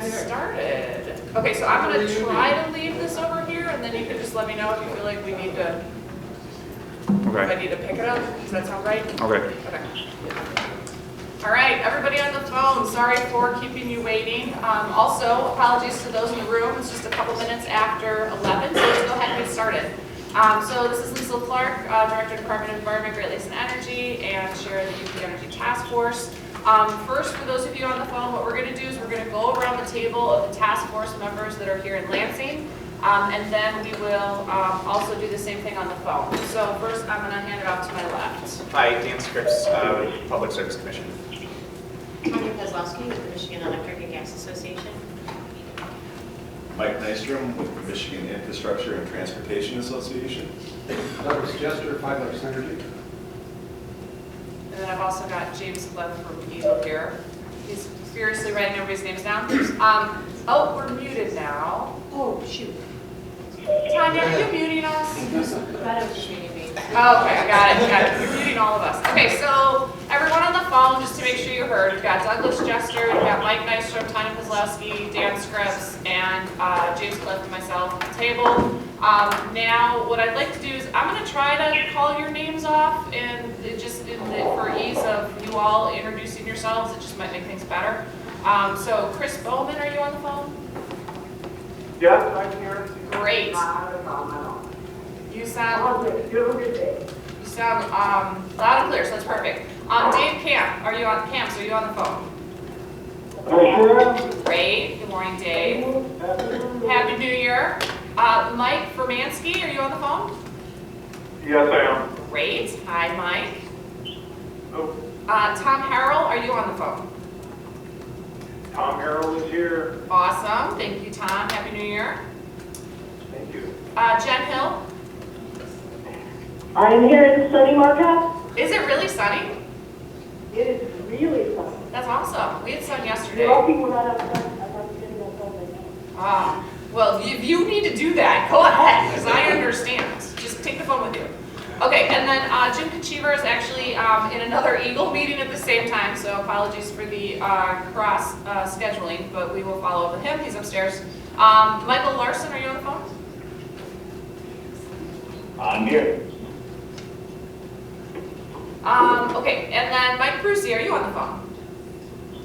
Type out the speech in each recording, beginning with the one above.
get started. Okay, so I'm going to try to leave this over here, and then you can just let me know if you feel like we need to. If I need to pick it up. Does that sound right? Okay. Okay. All right, everybody on the phone, sorry for keeping you waiting. Also, apologies to those in the room. It's just a couple minutes after 11, so let's go ahead and get started. So this is Lisa Clark, Director, Department of Environment, Great Lakes and Energy, and Chair of the UP Energy Task Force. First, for those of you on the phone, what we're going to do is we're going to go around the table of the task force members that are here in Lansing, and then we will also do the same thing on the phone. So first, I'm going to hand it off to my left. Hi, Dan Scripps, Public Service Commission. Tanya Kozlowski with the Michigan Electric and Gas Association. Mike Nystrom with the Michigan Infrastructure and Transportation Association. Douglas Jester, 5 Lakes Energy. And then I've also got James Cliff from Eagle here. He's furiously writing everybody's names down. Oh, we're muted now. Oh, shoot. Tanya, are you muting us? I thought it was just muting me. Oh, okay, I got it. You're muting all of us. Okay, so everyone on the phone, just to make sure you heard, we've got Douglas Jester, we've got Mike Nystrom, Tanya Kozlowski, Dan Scripps, and James Cliff and myself at the table. Now, what I'd like to do is I'm going to try to call your names off, and for ease of you all introducing yourselves, it just might make things better. So, Chris Bowman, are you on the phone? Yes, I'm here. Great. You sound loud and clear, so that's perfect. Dave Camp, are you on the phone? Great. Good morning, Dave. Happy New Year. Mike Fermansky, are you on the phone? Yes, I am. Great. Hi, Mike. Oh, Tom Harrell, are you on the phone? Tom Harrell is here. Awesome. Thank you, Tom. Happy New Year. Thank you. Jen Hill, I'm here in sunny Marquette. is it really sunny? It is really sunny. That's awesome. We had sun yesterday. You're lucky we're not outside. I'm not getting outside right now. Well, if you need to do that, go ahead, because I understand. Just take the phone with you. Okay, and then Jim Kachiver is actually in another Eagle meeting at the same time, so apologies for the cross scheduling, but we will follow up with him. He's upstairs. Michael Larson, are you on the phone? I'm here. Okay, and then Mike Prusi, are you on the phone?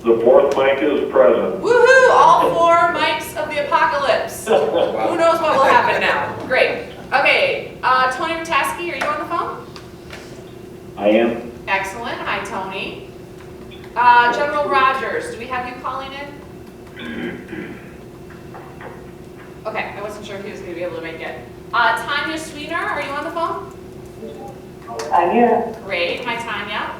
The fourth mic is present. Woohoo! All four mics of the apocalypse. Who knows what will happen now? Great. Okay, Tony Mataski, are you on the phone? I am. Excellent. Hi, Tony. General Rogers, do we have you calling in? Okay, I wasn't sure if he was going to be able to make it. Tanya Sweeter, are you on the phone? I'm here. Great. Hi, Tanya.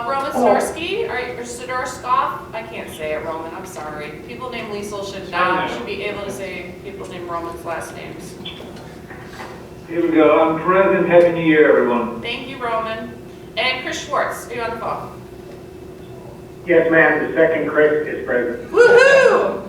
Roman Sidorsky, or Sidorskov? I can't say it, Roman. I'm sorry. People named Liesel should be able to say people named Roman's last names. Here we go. I'm present. Happy New Year, everyone. Thank you, Roman. And Chris Schwartz, are you on the phone? Yes, ma'am. The second Chris is present. Woohoo!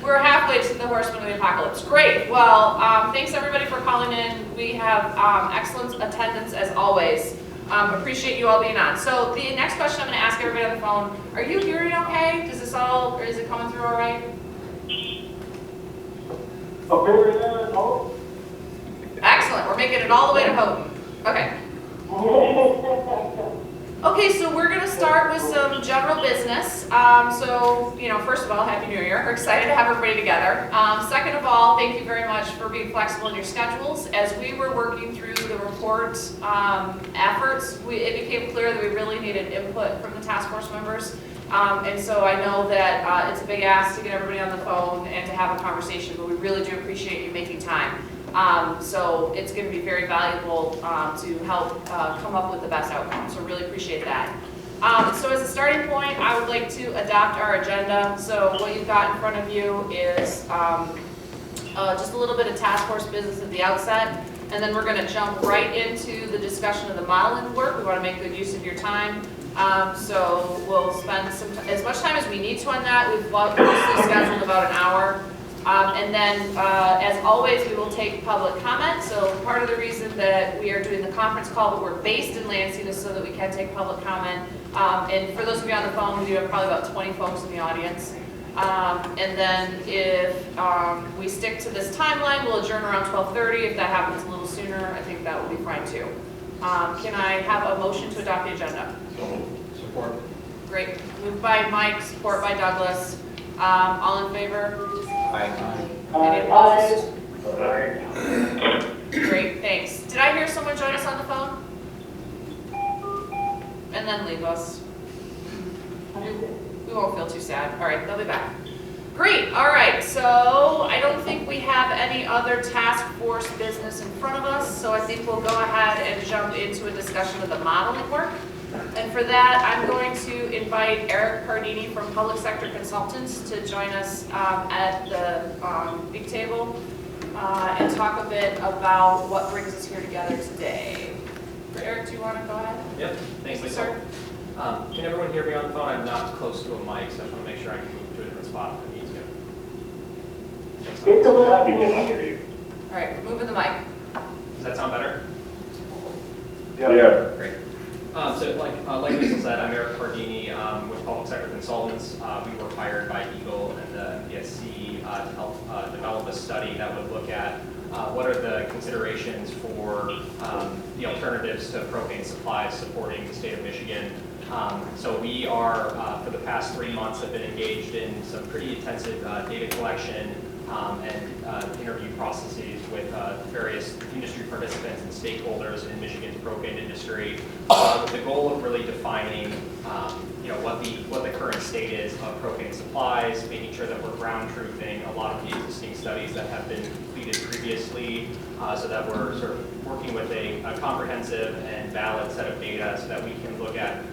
We're halfway to the Horsemen of the Apocalypse. Great. Well, thanks everybody for calling in. We have excellent attendance as always. Appreciate you all being on. So the next question I'm going to ask everybody on the phone: are you hearing okay? Is it coming through all right? Excellent. We're making it all the way to Houghton. Okay. Okay, so we're going to start with some general business. First of all, Happy New Year. We're excited to have everybody together. Second of all, thank you very much for being flexible in your schedules. As we were working through the report efforts, it became clear that we really needed input from the task force members. And so I know that it's a big ask to get everybody on the phone and to have a conversation, but we really do appreciate you making time. So it's going to be very valuable to help come up with the best outcome. So really appreciate that. So as a starting point, I would like to adopt our agenda. So what you've got in front of you is just a little bit of task force business at the outset, and then we're going to jump right into the discussion of the modeling work. We want to make good use of your time. So we'll spend as much time as we need to on that. We've mostly scheduled about an hour. And then, as always, we will take public comment. So part of the reason that we are doing the conference call, but we're based in Lansing, is so that we can take public comment. And for those of you on the phone, we do have probably about 20 folks in the audience. And then if we stick to this timeline, we'll adjourn around 12:30. If that happens a little sooner, I think that will be fine too. Can I have a motion to adopt the agenda? Support. Great. Moved by Mike, support by Douglas. All in favor? Aye. Any opposed? Great, thanks. Did I hear someone join us on the phone? And then leave us. We won't feel too sad. All right, they'll be back. Great, all right, so I don't think we have any other task force business in front of us, so I think we'll go ahead and jump into a discussion of the modeling work. And for that, I'm going to invite Eric Cardini from Public Sector Consultants to join us at the big table and talk a bit about what brings us here together today. Eric, do you want to go ahead? Yep, thanks, Lisa. Sir? Can everyone hear me on the phone? I'm not close to a mic, so I just want to make sure I can move to a different spot if I need to. Thanks. It's a little. All right, we're moving the mic. Does that sound better? Yeah. Great. So like Lisa said, I'm Eric Cardini with Public Sector Consultants. We were hired by Eagle and the MPSC to help develop a study that would look at what are the considerations for the alternatives to propane supplies supporting the state of Michigan. So we are, for the past 3 months, have been engaged in some pretty intensive data collection and interview processes with various industry participants and stakeholders in Michigan's propane industry, with the goal of really defining, what the current state is of propane supplies, making sure that we're ground truthing a lot of the existing studies that have been completed previously, so that we're sort of working with a comprehensive and valid set of data, so that we can look at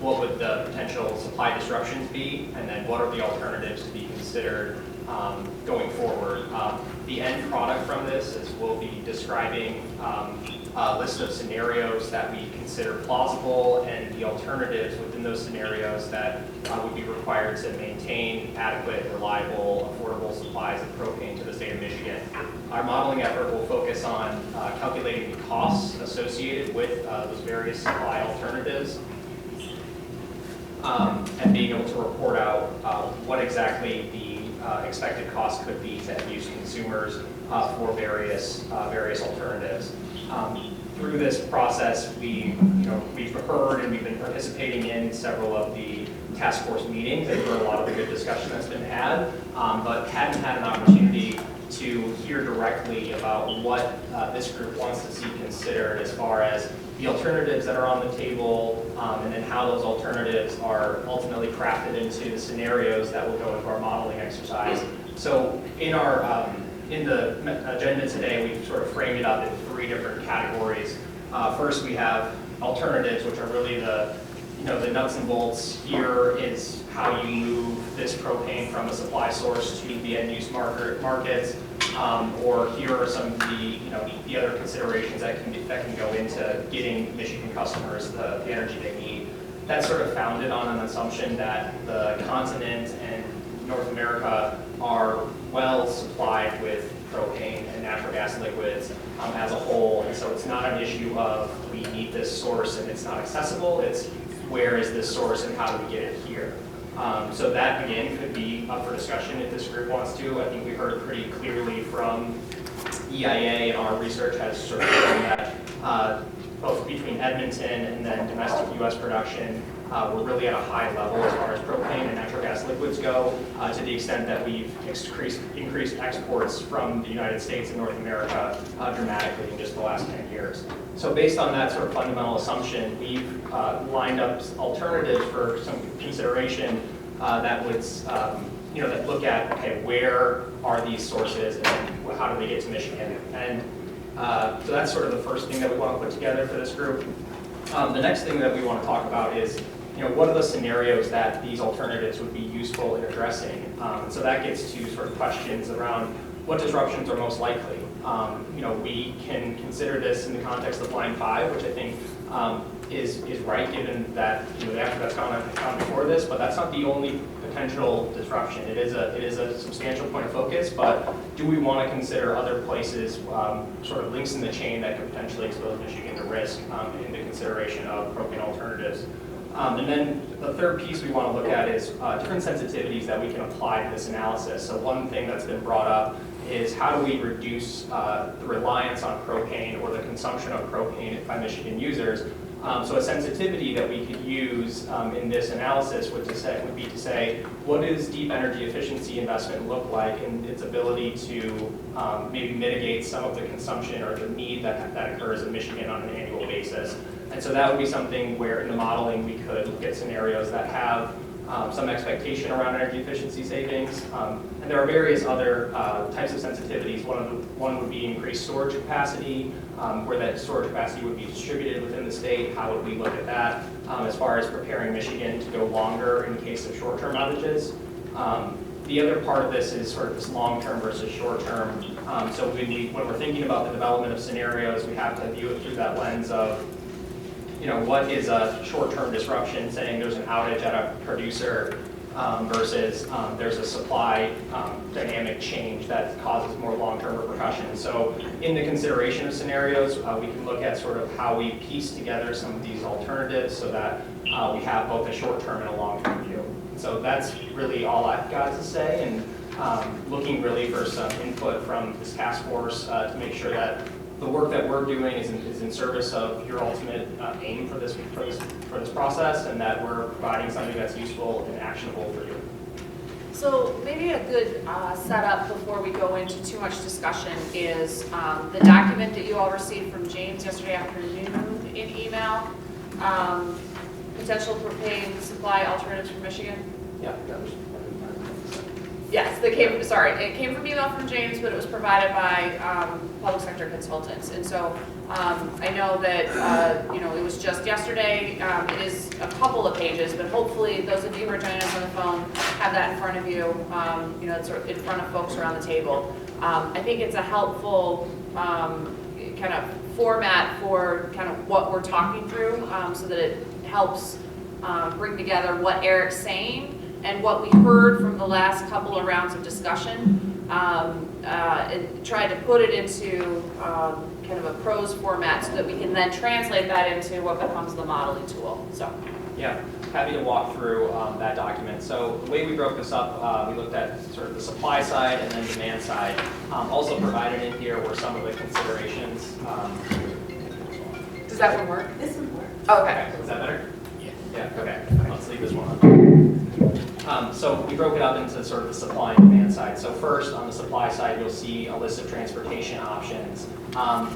what would the potential supply disruptions be, and then what are the alternatives to be considered going forward. The end product from this is we'll be describing a list of scenarios that we consider plausible and the alternatives within those scenarios that would be required to maintain adequate, reliable, affordable supplies of propane to the state of Michigan. Our modeling effort will focus on calculating the costs associated with those various supply alternatives, and being able to report out what exactly the expected cost could be to end-use consumers for various alternatives. Through this process, we've heard and we've been participating in several of the task force meetings and heard a lot of the good discussion that's been had, but hadn't had an opportunity to hear directly about what this group wants to see considered as far as the alternatives that are on the table, and then how those alternatives are ultimately crafted into the scenarios that will go into our modeling exercise. So in our in the agenda today, we've sort of framed it up in 3 different categories. First, we have alternatives, which are really the nuts and bolts. Here is how you move this propane from a supply source to the end-use markets. Or here are some of the other considerations that can go into getting Michigan customers the energy they need. That's sort of founded on an assumption that the continent and North America are well supplied with propane and natural gas liquids as a whole, and so it's not an issue of we need this source and it's not accessible. It's where is this source and how do we get it here? So that, again, could be up for discussion if this group wants to. I think we heard pretty clearly from EIA, and our research has sort of shown that both between Edmonton and then domestic U.S. production, we're really at a high level as far as propane and natural gas liquids go, to the extent that we've increased exports from the United States and North America dramatically in just the last 10 years. So based on that sort of fundamental assumption, we've lined up alternatives for some consideration that would, that look at, okay, where are these sources and how do they get to Michigan? And so that's sort of the first thing that we want to put together for this group. The next thing that we want to talk about is, what are the scenarios that these alternatives would be useful in addressing? So that gets to sort of questions around what disruptions are most likely. We can consider this in the context of line 5, which I think is right, given that the effort that's gone before this, but that's not the only potential disruption. It is a substantial point of focus, but do we want to consider other places, sort of links in the chain that could potentially expose Michigan to risk in the consideration of propane alternatives? And then the third piece we want to look at is different sensitivities that we can apply to this analysis. So one thing that's been brought up is how do we reduce the reliance on propane or the consumption of propane by Michigan users. So a sensitivity that we could use in this analysis would be to say, what does deep energy efficiency investment look like in its ability to maybe mitigate some of the consumption or the need that occurs in Michigan on an annual basis. And so that would be something where in the modeling we could look at scenarios that have some expectation around energy efficiency savings. And there are various other types of sensitivities. One would be increased storage capacity, where that storage capacity would be distributed within the state. How would we look at that as far as preparing Michigan to go longer in case of short-term outages? The other part of this is sort of this long-term versus short-term. So when we're thinking about the development of scenarios, we have to view it through that lens of, what is a short-term disruption, saying there's an outage at a producer versus there's a supply dynamic change that causes more long-term repercussions. So in the consideration of scenarios, we can look at sort of how we piece together some of these alternatives so that we have both a short-term and a long-term view. So that's really all I've got to say, and looking really for some input from this task force to make sure that the work that we're doing is in service of your ultimate aim for this process, and that we're providing something that's useful and actionable for you. So maybe a good setup before we go into too much discussion is the document that you all received from James yesterday afternoon in email, potential propane supply alternatives for Michigan. Yeah. Yes, it came from email from James, but it was provided by public sector consultants. And so I know that, it was just yesterday. It is a couple of pages, but hopefully those of you who are joining us on the phone have that in front of you, it's sort of in front of folks around the table. I think it's a helpful kind of format for kind of what we're talking through so that it helps bring together what Eric's saying and what we heard from the last couple of rounds of discussion, and try to put it into kind of a prose format so that we can then translate that into what becomes the modeling tool. So, yeah, happy to walk through that document. So the way we broke this up, we looked at sort of the supply side and then demand side. Also provided in here were some of the considerations. Does that one work? This one works. Okay. Is that better? Yeah, okay. Let's leave this one on. So we broke it up into sort of the supply and demand side. So first, on the supply side, you'll see a list of transportation options.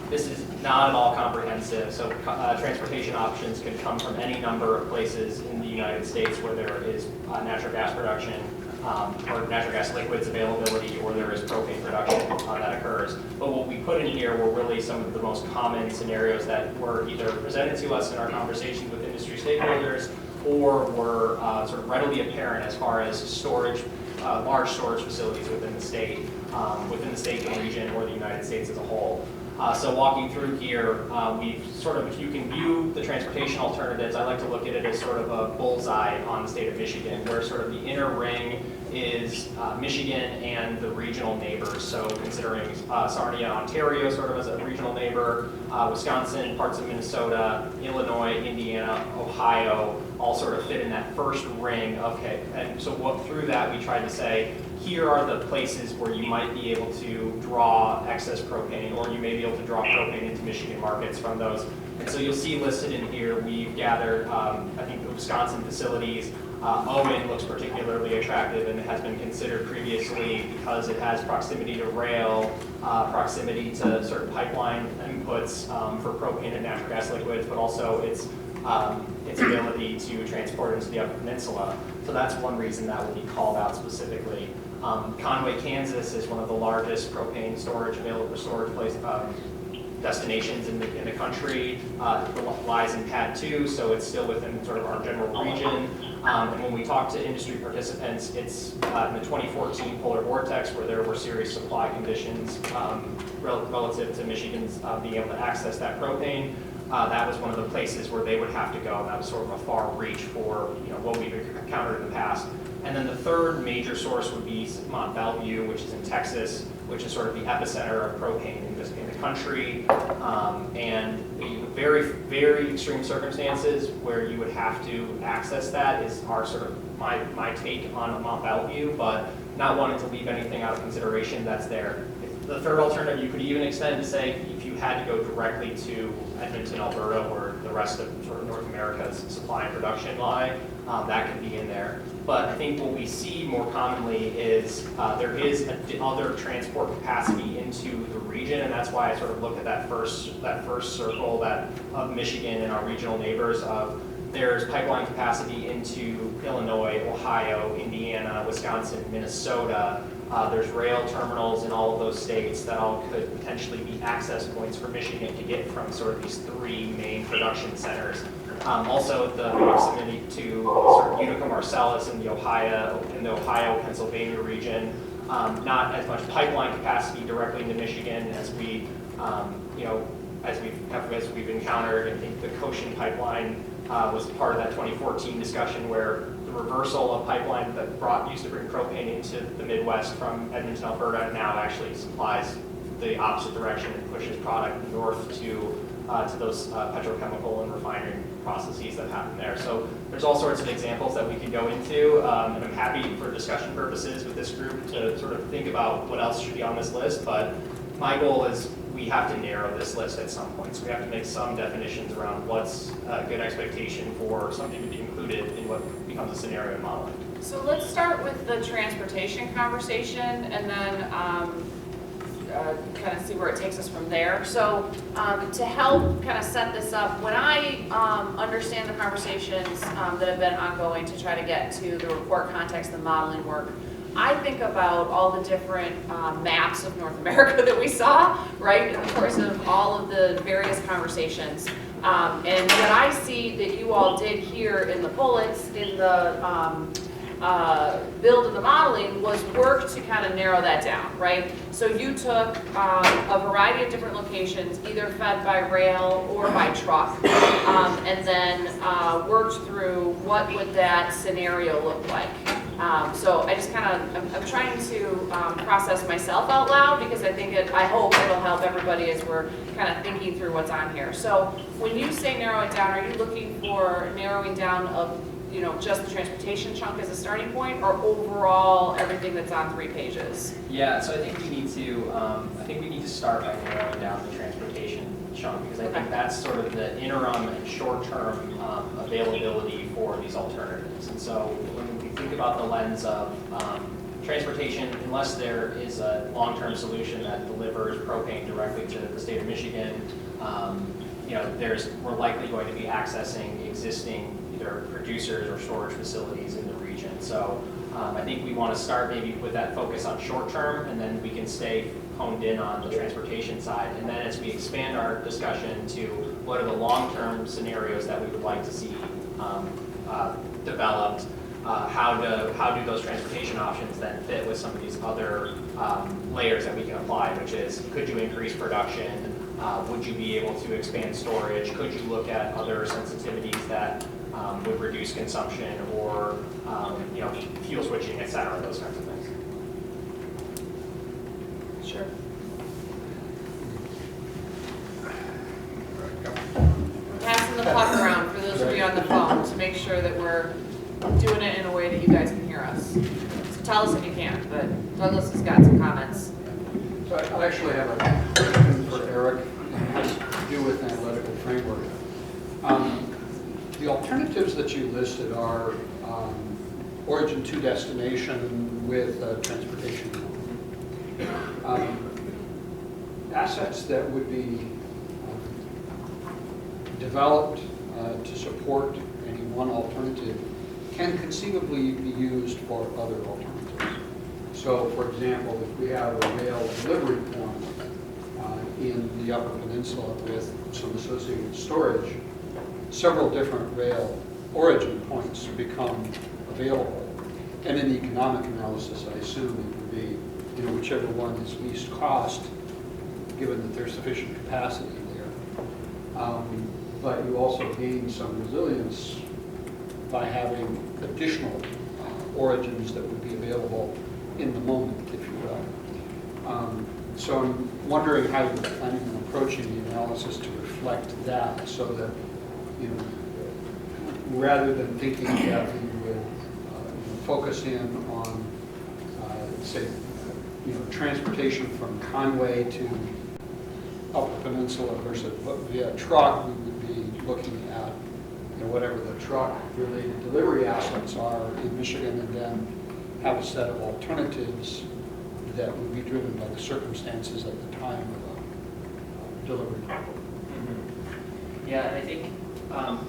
This is not at all comprehensive. So transportation options could come from any number of places in the United States where there is natural gas production or natural gas liquids availability, or there is propane production that occurs. But what we put in here were really some of the most common scenarios that were either presented to us in our conversations with industry stakeholders, or were sort of readily apparent as far as storage, large storage facilities within the state and region, or the United States as a whole. So walking through here, we sort of, if you can view the transportation alternatives, I like to look at it as sort of a bullseye on the state of Michigan, where sort of the inner ring is Michigan and the regional neighbors. So considering Sarnia, Ontario sort of as a regional neighbor, Wisconsin, parts of Minnesota, Illinois, Indiana, Ohio, all sort of fit in that first ring. Okay, and so through that we tried to say, here are the places where you might be able to draw excess propane, or you may be able to draw propane into Michigan markets from those. And so you'll see listed in here, we've gathered, I think, the Wisconsin facilities. Owen looks particularly attractive and has been considered previously because it has proximity to rail, proximity to certain pipeline inputs for propane and natural gas liquids, but also its ability to transport into the Upper Peninsula. So that's one reason that will be called out specifically. Conway, Kansas is one of the largest propane storage destinations in the country. It lies in PAD 2, so it's still within sort of our general region. And when we talk to industry participants, it's in the 2014 polar vortex where there were serious supply conditions relative to Michigan's being able to access that propane. That was one of the places where they would have to go. That was sort of a far reach for what we've encountered in the past. And then the third major source would be Mont Belvieu, which is in Texas, which is sort of the epicenter of propane in the country. And very, very extreme circumstances where you would have to access that is our sort of my take on Mont Belvieu, but not wanting to leave anything out of consideration that's there. The third alternative you could even extend to say if you had to go directly to Edmonton, Alberta, where the rest of sort of North America's supply and production lie, that could be in there. But I think what we see more commonly is there is other transport capacity into the region, and that's why I sort of look at that first circle of Michigan and our regional neighbors of there's pipeline capacity into Illinois, Ohio, Indiana, Wisconsin, Minnesota. There's rail terminals in all of those states that all could potentially be access points for Michigan to get from sort of these three main production centers. Also, the proximity to sort of Utica Marcellus in the Ohio, Pennsylvania region. Not as much pipeline capacity directly into Michigan as we, as we've encountered. I think the Cochin pipeline was part of that 2014 discussion where the reversal of pipeline that used to bring propane into the Midwest from Edmonton, Alberta, now actually supplies the opposite direction and pushes product north to those petrochemical and refinery processes that happen there. So there's all sorts of examples that we could go into, and I'm happy for discussion purposes with this group to sort of think about what else should be on this list, but my goal is we have to narrow this list at some point. So we have to make some definitions around what's a good expectation for something to be included in what becomes a scenario modeling. So let's start with the transportation conversation and then kind of see where it takes us from there. So to help kind of set this up, when I understand the conversations that have been ongoing to try to get to the report context and modeling work, I think about all the different maps of North America that we saw, right, in the course of all of the various conversations. And what I see that you all did here in the bullets, in the build of the modeling, was work to kind of narrow that down, right? So you took a variety of different locations, either fed by rail or by truck, and then worked through what would that scenario look like. So I just kind of, I'm trying to process myself out loud because I think I hope it'll help everybody as we're kind of thinking through what's on here. So when you say narrow it down, are you looking for narrowing down of, just the transportation chunk as a starting point, or overall everything that's on 3 pages? Yeah, so I think we need to start by narrowing down the transportation chunk, because I think that's sort of the interim and short-term availability for these alternatives. And so when we think about the lens of transportation, unless there is a long-term solution that delivers propane directly to the state of Michigan, we're likely going to be accessing existing either producers or storage facilities in the region. So I think we want to start maybe with that focus on short term, and then we can stay honed in on the transportation side. And then as we expand our discussion to what are the long-term scenarios that we would like to see developed, how do those transportation options then fit with some of these other layers that we can apply, which is, could you increase production? Would you be able to expand storage? Could you look at other sensitivities that would reduce consumption, or fuel switching, et cetera, those kinds of things? Sure. Passing the puck around for those of you on the phone to make sure that we're doing it in a way that you guys can hear us. So tell us if you can, but Douglas has got some comments. So I actually have a question for Eric, and it has to do with analytical framework. The alternatives that you listed are origin to destination with transportation. Assets that would be developed to support any one alternative can conceivably be used for other alternatives. So, for example, if we have a rail delivery point in the Upper Peninsula with some associated storage, several different rail origin points become available. And in the economic analysis, I assume it would be whichever one is least cost, given that there's sufficient capacity there. But you also gain some resilience by having additional origins that would be available in the moment, if you will. So I'm wondering how you're planning on approaching the analysis to reflect that, so that, you know, rather than thinking that we would focus in on, say, you know, transportation from Conway to Upper Peninsula versus via truck, we would be looking at, you know, whatever the truck-related delivery assets are in Michigan, and then have a set of alternatives that would be driven by the circumstances at the time of a delivery. Yeah, and I think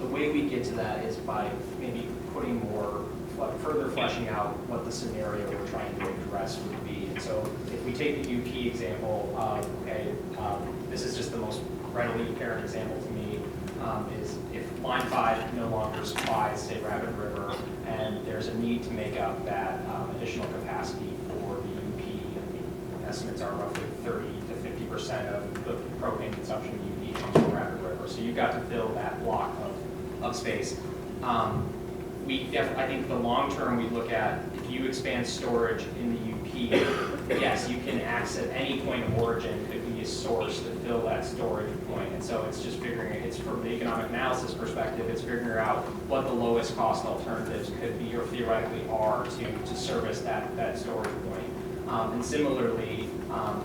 the way we get to that is by maybe putting more, further fleshing out what the scenario we're trying to address would be. And so if we take the UP example, this is just the most readily apparent example to me, is if Line 5 no longer supplies, say, Rapid River, and there's a need to make up that additional capacity for the UP, and the estimates are roughly 30 to 50% of the propane consumption in UP comes from Rapid River. So you've got to fill that block of space. I think the long term we look at, if you expand storage in the UP, yes, you can access any point of origin could be a source to fill that storage point. And so it's just figuring, it's from the economic analysis perspective, it's figuring out what the lowest cost alternatives could be or theoretically are to service that storage point. And similarly,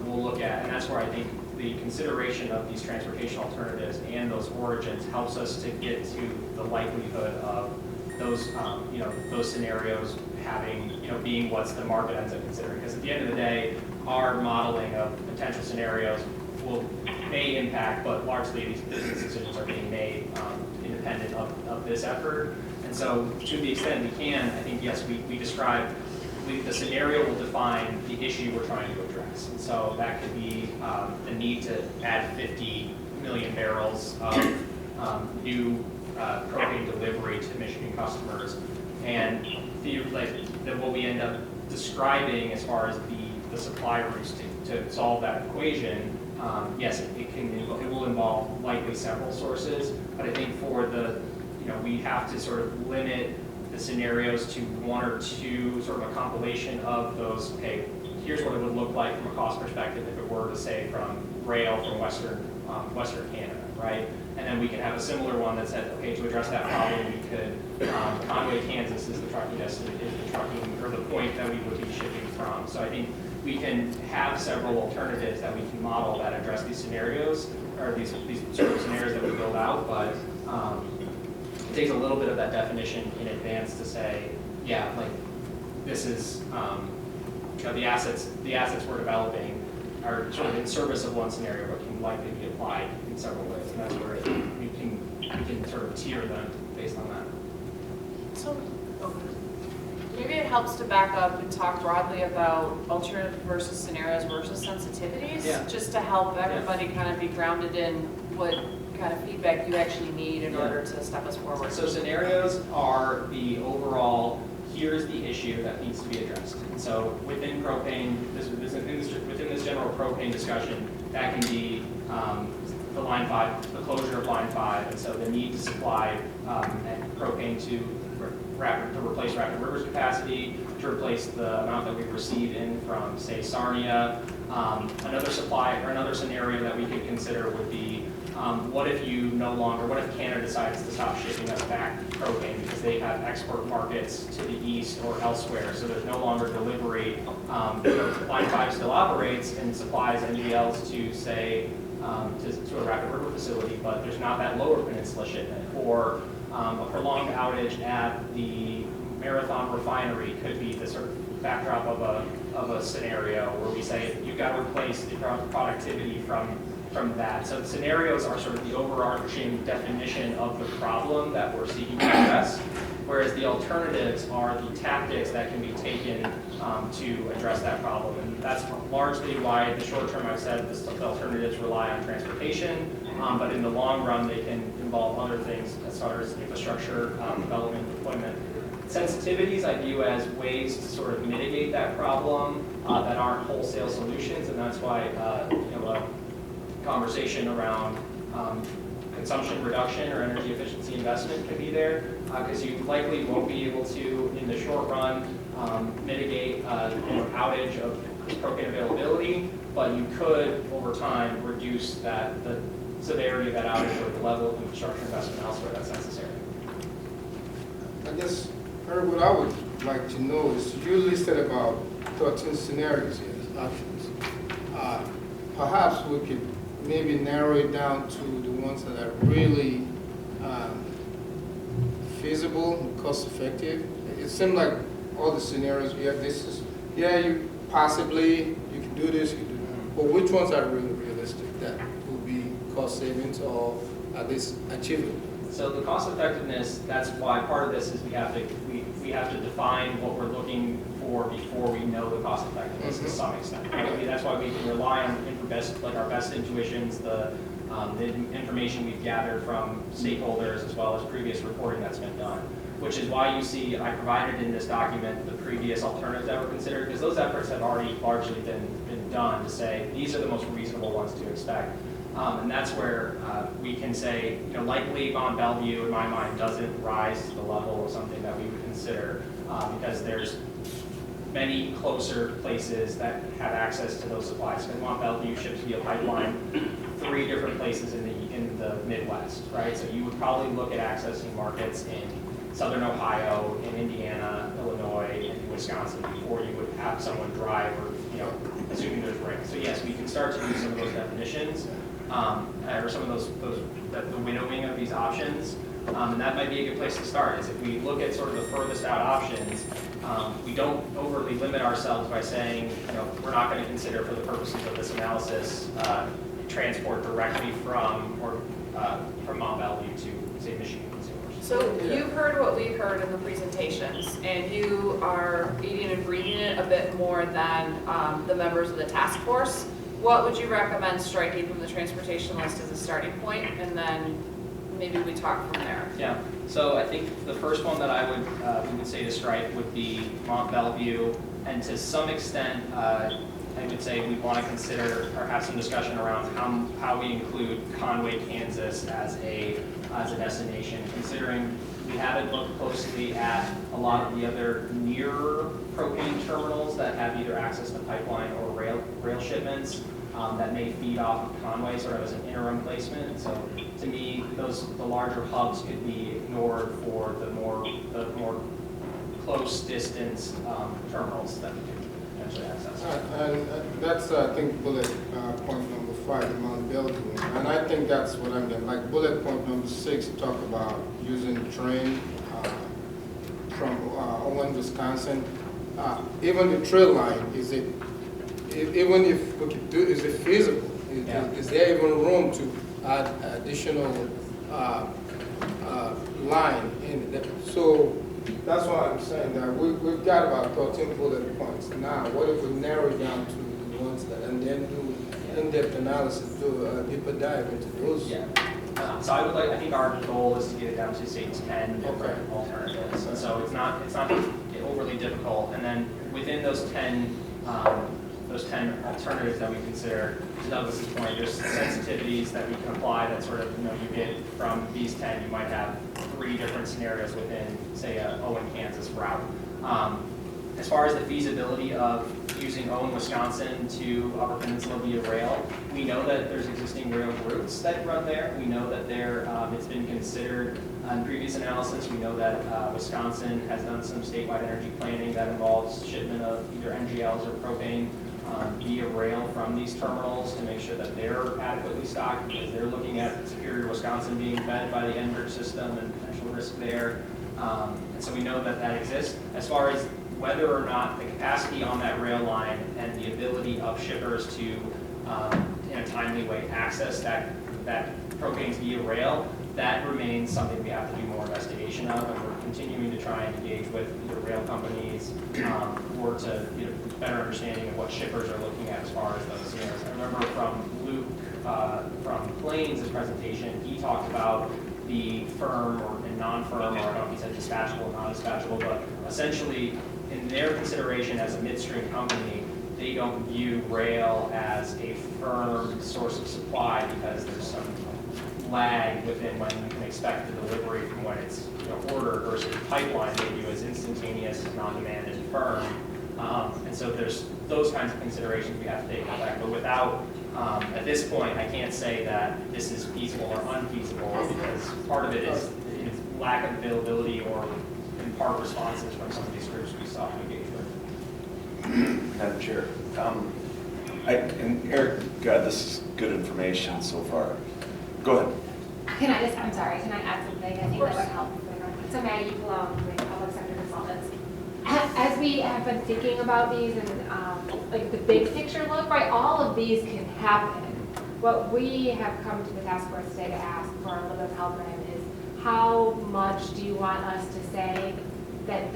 we'll look at, and that's where I think the consideration of these transportation alternatives and those origins helps us to get to the likelihood of those, those scenarios having, being what's the market ends up considering. Because at the end of the day, our modeling of potential scenarios may impact, but largely these business decisions are being made independent of this effort. And so to the extent we can, I think, yes, we describe, the scenario will define the issue we're trying to address. And so that could be the need to add 50 million barrels of new propane delivery to Michigan customers. And then what we end up describing as far as the supply routes to solve that equation, yes, it will involve likely several sources, but I think for we have to sort of limit the scenarios to one or two, sort of a compilation of those, okay, here's what it would look like from a cost perspective if it were to say from rail from Western Canada, right? And then we can have a similar one that said, okay, to address that problem, we could, Conway, Kansas is the trucking destination, is the trucking, or the point that we would be shipping from. So I think we can have several alternatives that we can model that address these scenarios, or these sort of scenarios that we build out, but it takes a little bit of that definition in advance to say, yeah, like this is, the assets we're developing are sort of in service of one scenario, but can likely be applied in several ways, and that's where we can sort of tier them based on that. So maybe it helps to back up and talk broadly about alternative versus scenarios versus sensitivities, just to help everybody kind of be grounded in what kind of feedback you actually need in order to step us forward. So scenarios are the overall, here's the issue that needs to be addressed. And so within propane, within this general propane discussion, that can be the Line 5, the closure of Line 5, and so the need to supply propane to replace Rapid River's capacity, to replace the amount that we receive in from, say, Sarnia. Another scenario that we could consider would be, what if Canada decides to stop shipping us back propane because they have export markets to the east or elsewhere, so there's no longer delivery. Line 5 still operates and supplies NGLs to, say, to a Rapid River facility, but there's not that lower peninsula shipment. Or a prolonged outage at the Marathon refinery could be the sort of backdrop of a scenario where we say you've got to replace the productivity from that. So the scenarios are sort of the overarching definition of the problem that we're seeking to address, whereas the alternatives are the tactics that can be taken to address that problem. And that's largely why the short term I've said the alternatives rely on transportation, but in the long run they can involve other things as far as infrastructure development, deployment. Sensitivities I view as ways to sort of mitigate that problem that aren't wholesale solutions, and that's why a conversation around consumption reduction or energy efficiency investment can be there, because you likely won't be able to, in the short run, mitigate outage of propane availability, but you could, over time, reduce the severity of that outage or the level of infrastructure investment elsewhere that's necessary. I guess, Herb, what I would like to know is you listed about 13 scenarios here as options. Perhaps we could maybe narrow it down to the ones that are really feasible and cost effective. It seemed like all the scenarios we have, you possibly, you can do this, you can do that. But which ones are really realistic that will be cost savings or are this achievable? So the cost effectiveness, that's why part of this is we have to define what we're looking for before we know the cost effectiveness to some extent. Right? That's why we can rely on our best intuitions, the information we've gathered from stakeholders as well as previous reporting that's been done. Which is why you see I provided in this document the previous alternatives that were considered, because those efforts have already largely been done to say these are the most reasonable ones to expect. And that's where we can say, likely Mont Bellevue, in my mind, doesn't rise to the level of something that we would consider because there's many closer places that have access to those supplies. Because Mont Bellevue ships via pipeline 3 different places in the Midwest, right? So you would probably look at accessing markets in Southern Ohio, in Indiana, Illinois, and Wisconsin before you would have someone drive or, assuming there's rain. So yes, we can start to use some of those definitions or some of the winnowing of these options. And that might be a good place to start, is if we look at sort of the furthest out options, we don't overly limit ourselves by saying, we're not going to consider for the purposes of this analysis transport directly from Mont Bellevue to, say, Michigan consumers. So you've heard what we heard in the presentations, and you are eating and breathing it a bit more than the members of the task force. What would you recommend striking from the transportation list as a starting point, and then maybe we talk from there? Yeah. So I think the first one that we would say to strike would be Mont Bellevue, and to some extent, I would say we want to consider or have some discussion around how we include Conway, Kansas as a destination, considering we haven't looked closely at a lot of the other nearer propane terminals that have either access to pipeline or rail shipments that may feed off of Conway sort of as an interim placement. So to me, the larger hubs could be ignored for the more close distance terminals that we can potentially access. And that's, I think, bullet point number 5, the Mount Bellevue. And I think that's what I'm getting. Like bullet point number 6, talk about using train from Owen, Wisconsin. Even the trail line, even if we could do, is it feasible? Is there even room to add additional line in there? So that's why I'm saying that we've got about 13 bullet points now. What if we narrow it down to the ones that, and then do in-depth analysis, do a deeper dive into those? Yeah. So I think our goal is to get it down to, say, 10 different alternatives. And so it's not overly difficult. And then within those 10 alternatives that we consider, to Douglas's point, there's sensitivities that we can apply that sort of, you get from these 10, you might have 3 different scenarios within, say, a Owen, Kansas route. As far as the feasibility of using Owen, Wisconsin to Upper Peninsula via rail, we know that there's existing rail routes that run there. We know that it's been considered in previous analysis. We know that Wisconsin has done some statewide energy planning that involves shipment of either NGLs or propane via rail from these terminals to make sure that they're adequately stocked, because they're looking at Superior, Wisconsin being fed by the Enbridge system and potential risk there. And so we know that that exists. As far as whether or not the capacity on that rail line and the ability of shippers to, in a timely way, access that propanes via rail, that remains something we have to do more investigation of, and we're continuing to try and engage with either rail companies or to get a better understanding of what shippers are looking at as far as those scenarios. I remember from Luke from Plains' presentation, he talked about the firm and non-firm, or I don't know if he said dispatchable or non-dispatchable, but essentially in their consideration as a midstream company, they don't view rail as a firm source of supply because there's some lag within when you can expect the delivery from when it's ordered versus pipeline they view as instantaneous, non-demand, and firm. And so there's those kinds of considerations we have to take into account. But without, at this point, I can't say that this is feasible or unfeasible because part of it is lack of availability or in part responses from some of these groups we sought to engage with. Madam Chair, and Eric, God, this is good information so far. Go ahead. I'm sorry, can I add something? I think that would help. So Maggie Palone with Public Sector Consultants. As we have been thinking about these and like the big picture look, right, all of these can happen. What we have come to the task force today to ask for a little bit of help in is how much do you want us to say that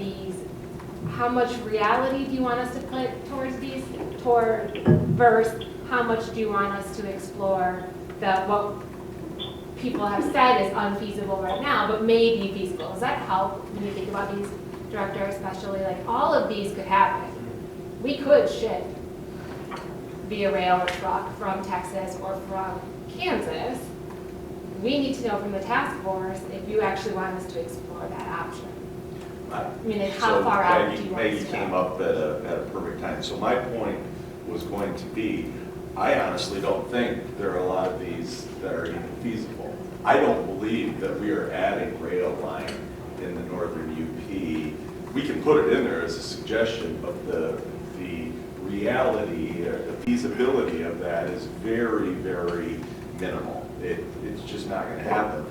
how much reality do you want us to put towards these, versus how much do you want us to explore what people have said is unfeasible right now, but may be feasible? Does that help when you think about these, Director, especially? Like, all of these could happen. We could ship via rail or truck from Texas or from Kansas. We need to know from the task force if you actually want us to explore that option. I mean, like, how far out do you want us Maggie to came go? up at a perfect time. So my point was going to be, I honestly don't think there are a lot of these that are even feasible. I don't believe that we are adding rail line in the northern UP. We can put it in there as a suggestion, but the reality, the feasibility of that is very, very minimal. It's just not going to happen.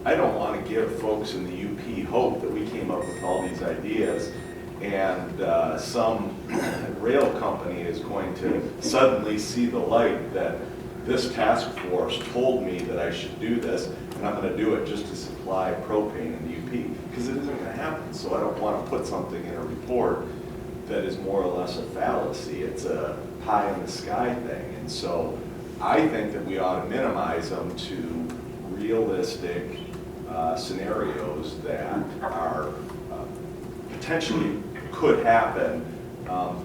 I don't want to give folks in the UP hope that we came up with all these ideas and some rail company is going to suddenly see the light that this task force told me that I should do this, and I'm going to do it just to supply propane in the UP, because it isn't going to happen. So I don't want to put something in a report that is more or less a fallacy. It's a pie in the sky thing. And so I think that we ought to minimize them to realistic scenarios that are potentially could happen,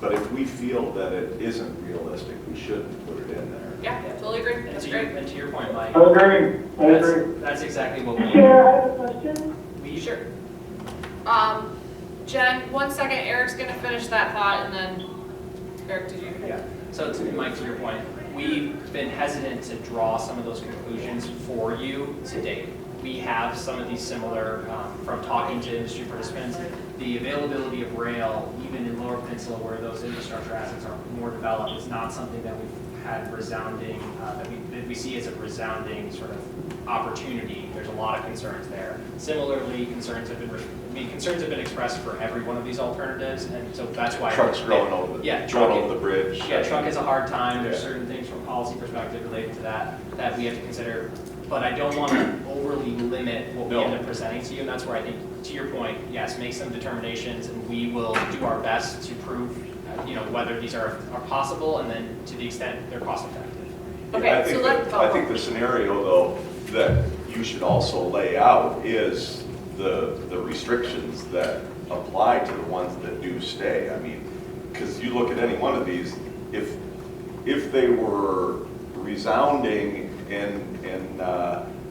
but if we feel that it isn't realistic, we shouldn't put it in there. Yeah, totally agree. That's great. And to your point, Mike, I agree. that's exactly what we Chair, I have a question. Sure. Jen, 1 second. Eric's going to finish that thought, and then Eric, did you? Yeah. So Mike, to your point, we've been hesitant to draw some of those conclusions for you to date. We have some of these similar, from talking to industry participants, the availability of rail, even in Lower Peninsula where those infrastructure assets are more developed, is not something that we've had resounding, that we see as a resounding sort of opportunity. There's a lot of concerns there. Similarly, concerns have been expressed for every one of these alternatives, and so that's why Trucks going over the bridge. Yeah, truck is a hard time. There's certain things from a policy perspective related to that we have to consider. But I don't want to overly limit what we end up presenting to you, and that's where I think, to your point, yes, make some determinations, and we will do our best to prove, whether these are possible, and then to the extent they're cost effective. Okay, I think the scenario, though, that you should also lay out is the restrictions that apply to the ones that do stay. I mean, because you look at any one of these, if they were resounding in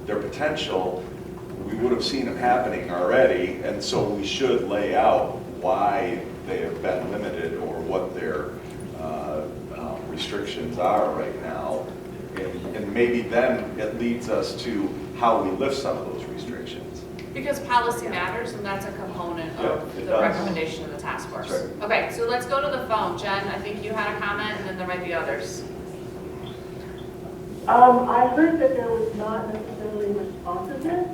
their potential, we would have seen them happening already, and so we should lay out why they have been limited or what their restrictions are right now, and maybe then it leads us to how we lift some of those restrictions. Because policy matters, and that's a component of the does. recommendation of the task force. That's right. Okay, so let's go to the phone. Jen, I think you had a comment, and then there might be others. I heard that there was not necessarily responsiveness,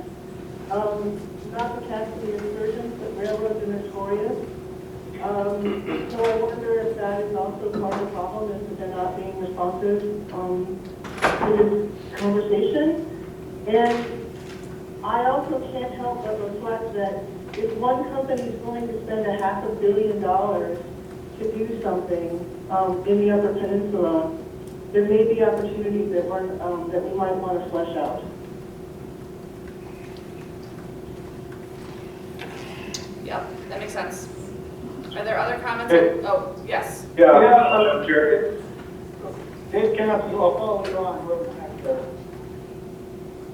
not the taxi insurgents, but railroads are notorious. So I wonder if that is also part of the problem, is that they're not being responsive to this conversation. And I also can't help but reflect that if one company is willing to spend $500 million to do something in the Upper Peninsula, there may be opportunities that we might want to flesh out. Yep, that makes sense. Are there other comments? Hey. Oh, yes. Yeah, I'm curious. Hey, Council, I'll follow you on.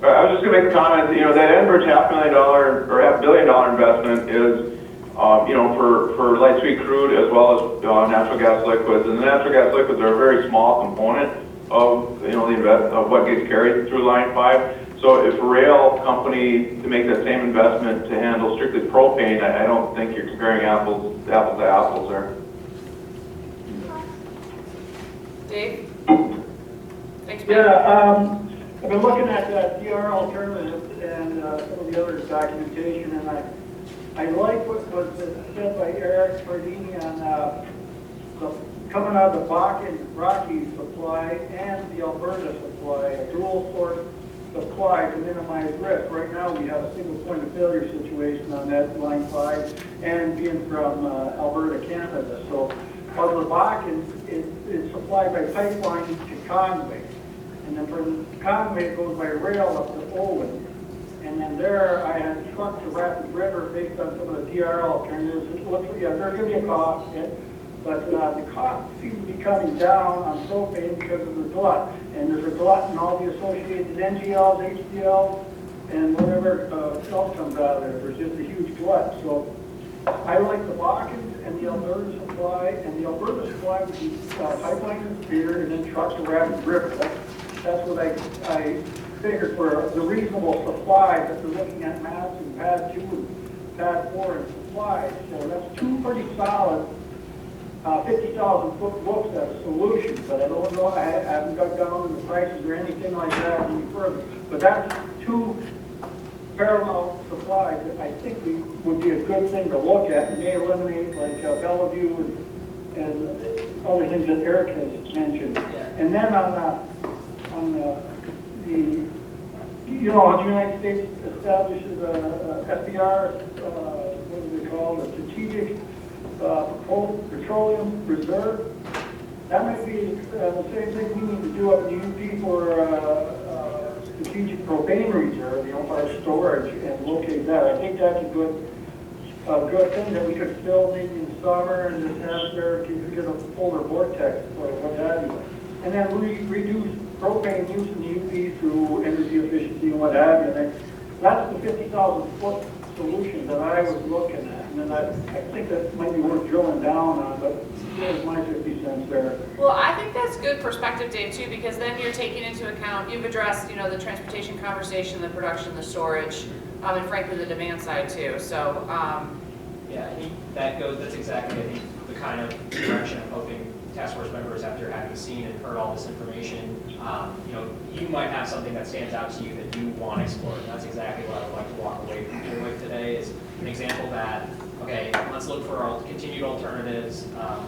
I was just going to make a comment that, that Enbridge $500,000 or $500 million investment is for light sweet crude as well as natural gas liquids. And the natural gas liquids are a very small component of, of what gets carried through Line 5. So if a rail company to make that same investment to handle strictly propane, I don't think you're comparing apples to apples there. Dave? Thanks, Mike. Yeah, I've been looking at DR alternatives and some of the other documentation, and I like what was said by Eric Cardini on coming out of the Bakken Rocky supply and the Alberta supply, a dual source supply to minimize risk. Right now, we have a single point of failure situation on that Line 5 and being from Alberta, Canada. So out of the Bakken, it's supplied by pipeline to Conway. And then from Conway, it goes by rail up to Owen. And then there, I had trucked to Rapid River based on some of the DR alternatives. It looks like, there's going to be a cost, but the cost seems to be coming down on propane because of the glut. And there's a glut in all the associated NGLs, HDLs, and whatever else comes out of there. There's just a huge glut. So I like the Bakken and the Alberta supply, and the Alberta supply would be pipeline and Spirit, and then trucks to Rapid River. That's what I figured for the reasonable supply that they're looking at maps and pad 2 and pad 4 and supply. So that's two pretty solid 50,000 foot books as a solution, but I don't know, I haven't got down in the prices or anything like that any further. But that's two parallel supplies that I think would be a good thing to look at, and may eliminate like Bellevue and other things that Eric has mentioned. And then on the the United States establishes a SPR, what do they call it, a strategic petroleum reserve. That might be the same thing we need to do up in the UP for strategic propane reserve, our storage, and locate that. I think that's a good thing that we could fill maybe in summer and just have there to get a polar vortex or what have you. And then reduce propane use in the UP through energy efficiency and what have you. And that's the 50,000 foot solution that I was looking at. And then I think that might be worth drilling down on, but there's my 50 cents there. Well, I think that's good perspective, Dave, too, because then you're taking into account, you've addressed, the transportation conversation, the production, the storage, and frankly, the demand side, too. So, Yeah, I think that's exactly, I think, the kind of direction I'm hoping task force members, after having seen and heard all this information, you might have something that stands out to you that you want to explore. And that's exactly what I would like to walk away from here with today, is an example that, okay, let's look for continued alternatives.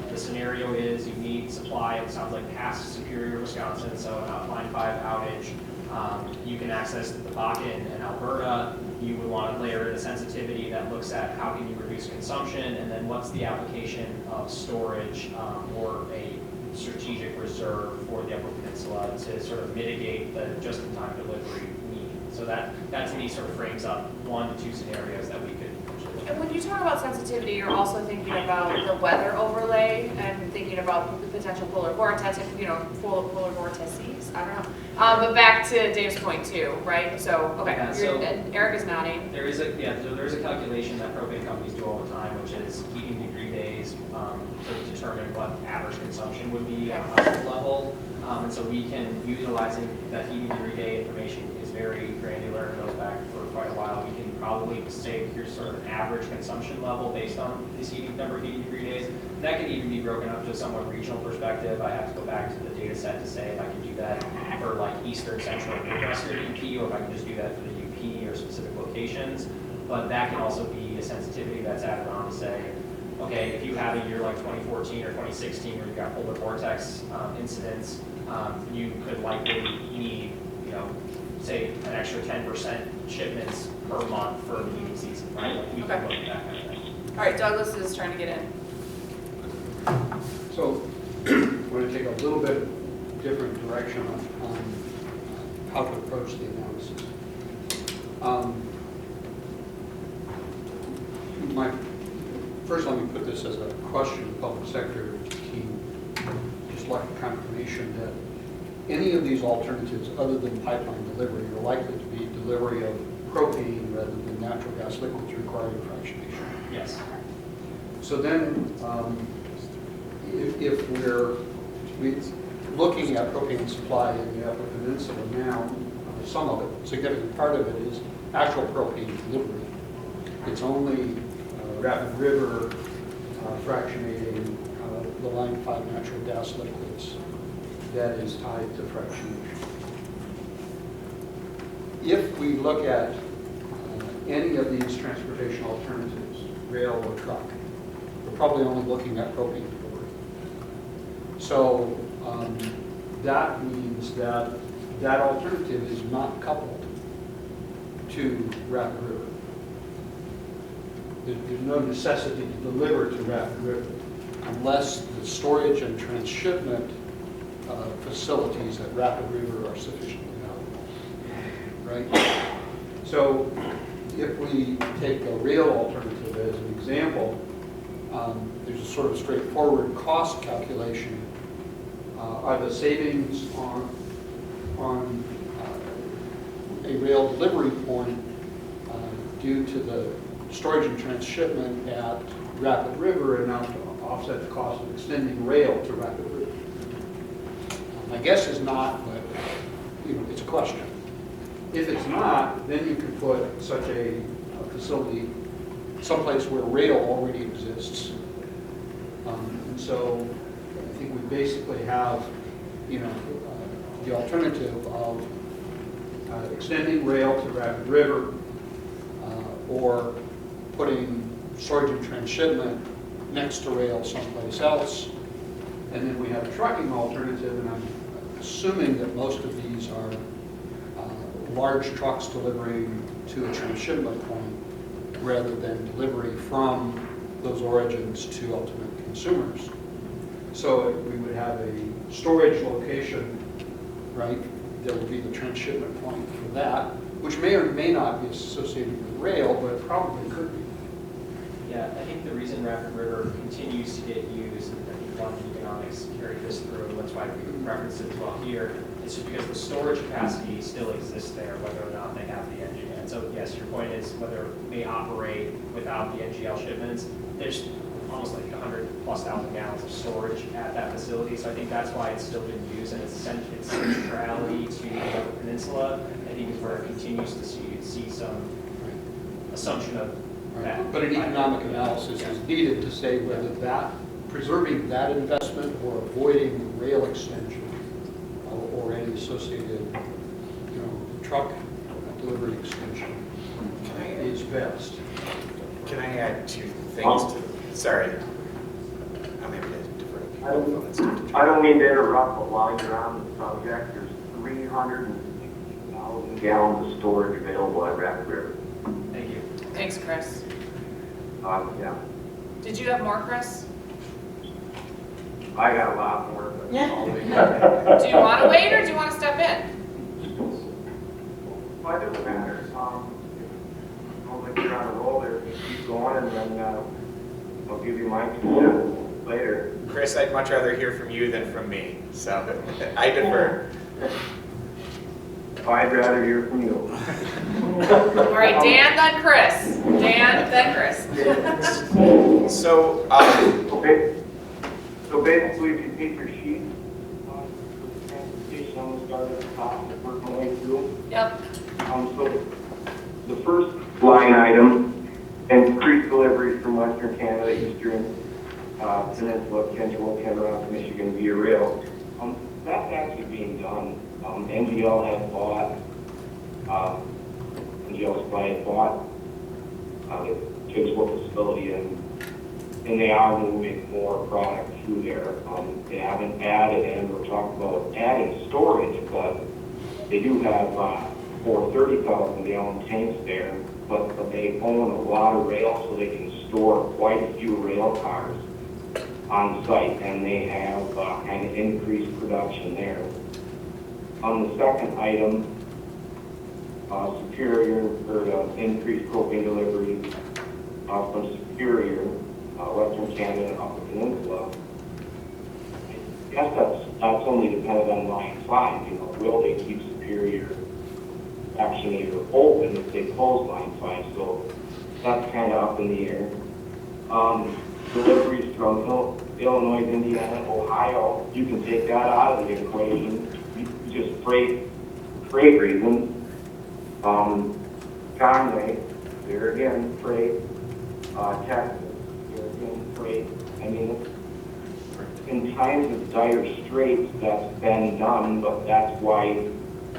The scenario is you need supply, it sounds like past Superior, Wisconsin, so an Line 5 outage. You can access the Bakken and Alberta. You would want to layer in a sensitivity that looks at how can you reduce consumption, and then what's the application of storage or a strategic reserve for the Upper Peninsula to sort of mitigate the just-in-time delivery need. So that to me sort of frames up 1 to 2 scenarios that we could. and when you talk about sensitivity, you're also thinking about the weather overlay and thinking about the potential polar vortex, polar vortices, I don't know. But back to Dave's point too, right? So, okay, Yeah, so and Eric is nodding. There is a calculation that propane companies do all the time, which is heating degree days to determine what average consumption would be at a household level. And so we can, utilizing that heating degree day information is very granular and goes back for quite a while. We can probably say here's sort of an average consumption level based on this number of heating degree days. And that can even be broken up to a somewhat regional perspective. I have to go back to the data set to say if I can do that for like Eastern, Central, and Midwestern UP, or if I can just do that for the UP or specific locations. But that can also be a sensitivity that's added on to say, okay, if you have a year like 2014 or 2016 where you've got polar vortex incidents, you could likely need, say an extra 10% shipments per month for the heating season, right? Like we can look at that kind of thing. All right, Douglas is trying to get in. So I'm going to take a little bit different direction on how to approach the analysis. First, let me put this as a question to the public sector team, just like a confirmation that any of these alternatives other than pipeline delivery are likely to be delivery of propane rather than natural gas liquids requiring fractionation. Yes. So then, if we're looking at propane supply in the Upper Peninsula now, some of it, a significant part of it is actual propane delivery. It's only Rapid River fractionating the Line 5 natural gas liquids that is tied to fractionation. If we look at any of these transportation alternatives, rail or truck, we're probably only looking at propane delivery. So that means that that alternative is not coupled to Rapid River. There's no necessity to deliver to Rapid River unless the storage and transshipment facilities at Rapid River are sufficiently valuable, right? So if we take a rail alternative as an example, there's a sort of straightforward cost calculation. Are the savings on a rail delivery point due to the storage and transshipment at Rapid River enough to offset the cost of extending rail to Rapid River? My guess is not, but it's a question. If it's not, then you can put such a facility someplace where rail already exists. And so I think we basically have, the alternative of extending rail to Rapid River or putting storage and transshipment next to rail someplace else. And then we have a trucking alternative, and I'm assuming that most of these are large trucks delivering to a transshipment point rather than delivery from those origins to ultimate consumers. So we would have a storage location, right? There would be the transshipment point for that, which may or may not be associated with rail, but it probably could be. Yeah, I think the reason Rapid River continues to get used, and I think London economics carry this through, and that's why we reference it as well here, is just because the storage capacity still exists there, whether or not they have the engine. And so, yes, your point is whether it may operate without the NGL shipments. There's almost like 100,000+ gallons of storage at that facility, so I think that's why it's still been used, and its centrality to the peninsula, I think is where it continues to see some assumption of that. But an economic analysis is needed to say whether that, preserving that investment or avoiding rail extension or any associated, truck delivery extension is best. Can I add two things to, sorry. I'm able to defer. I don't mean to interrupt, but while you're on the subject, there's 360,000 gallons of storage available at Rapid River. Thank you. Thanks, Chris. Yeah, Did you have more, Chris? I got a lot more, but Do you want to wait or do you want to step in? well, it doesn't matter. I'll let you on a roll there, keep going, and then I'll give you my 2 cents later. Chris, I'd much rather hear from you than from me, so I defer. I'd rather hear from you. All right, Dan, then Chris. Dan, then Chris. So, Okay. So basically, if you take your sheet, the transportation, I'm going to start at the top and work my way through. Yep. So the first line item, increased deliveries from Western Canada, Eastern Peninsula, Central Canada, Michigan via rail. That's actually being done. NGL has bought, NGL Supply has bought the Kingsville facility, and they are moving more product through there. They haven't added, and we're talking about adding storage, but they do have 430,000 gallon tanks there, but they own a lot of rail, so they can store quite a few rail cars on site, and they have kind of increased production there. On the second item, Superior, or increased propane delivery from Superior, Western Canada, and Upper Peninsula. I guess that's only dependent on Line 5. Will they keep Superior fractionator open if they close Line 5? So that's kind of up in the air. deliveries from Illinois, Indiana, Ohio, you can take that out of the equation. Just freight reasons. Conway, there again, freight. Texas, there again, freight. I mean, in times of dire straits, that's been done, but that's why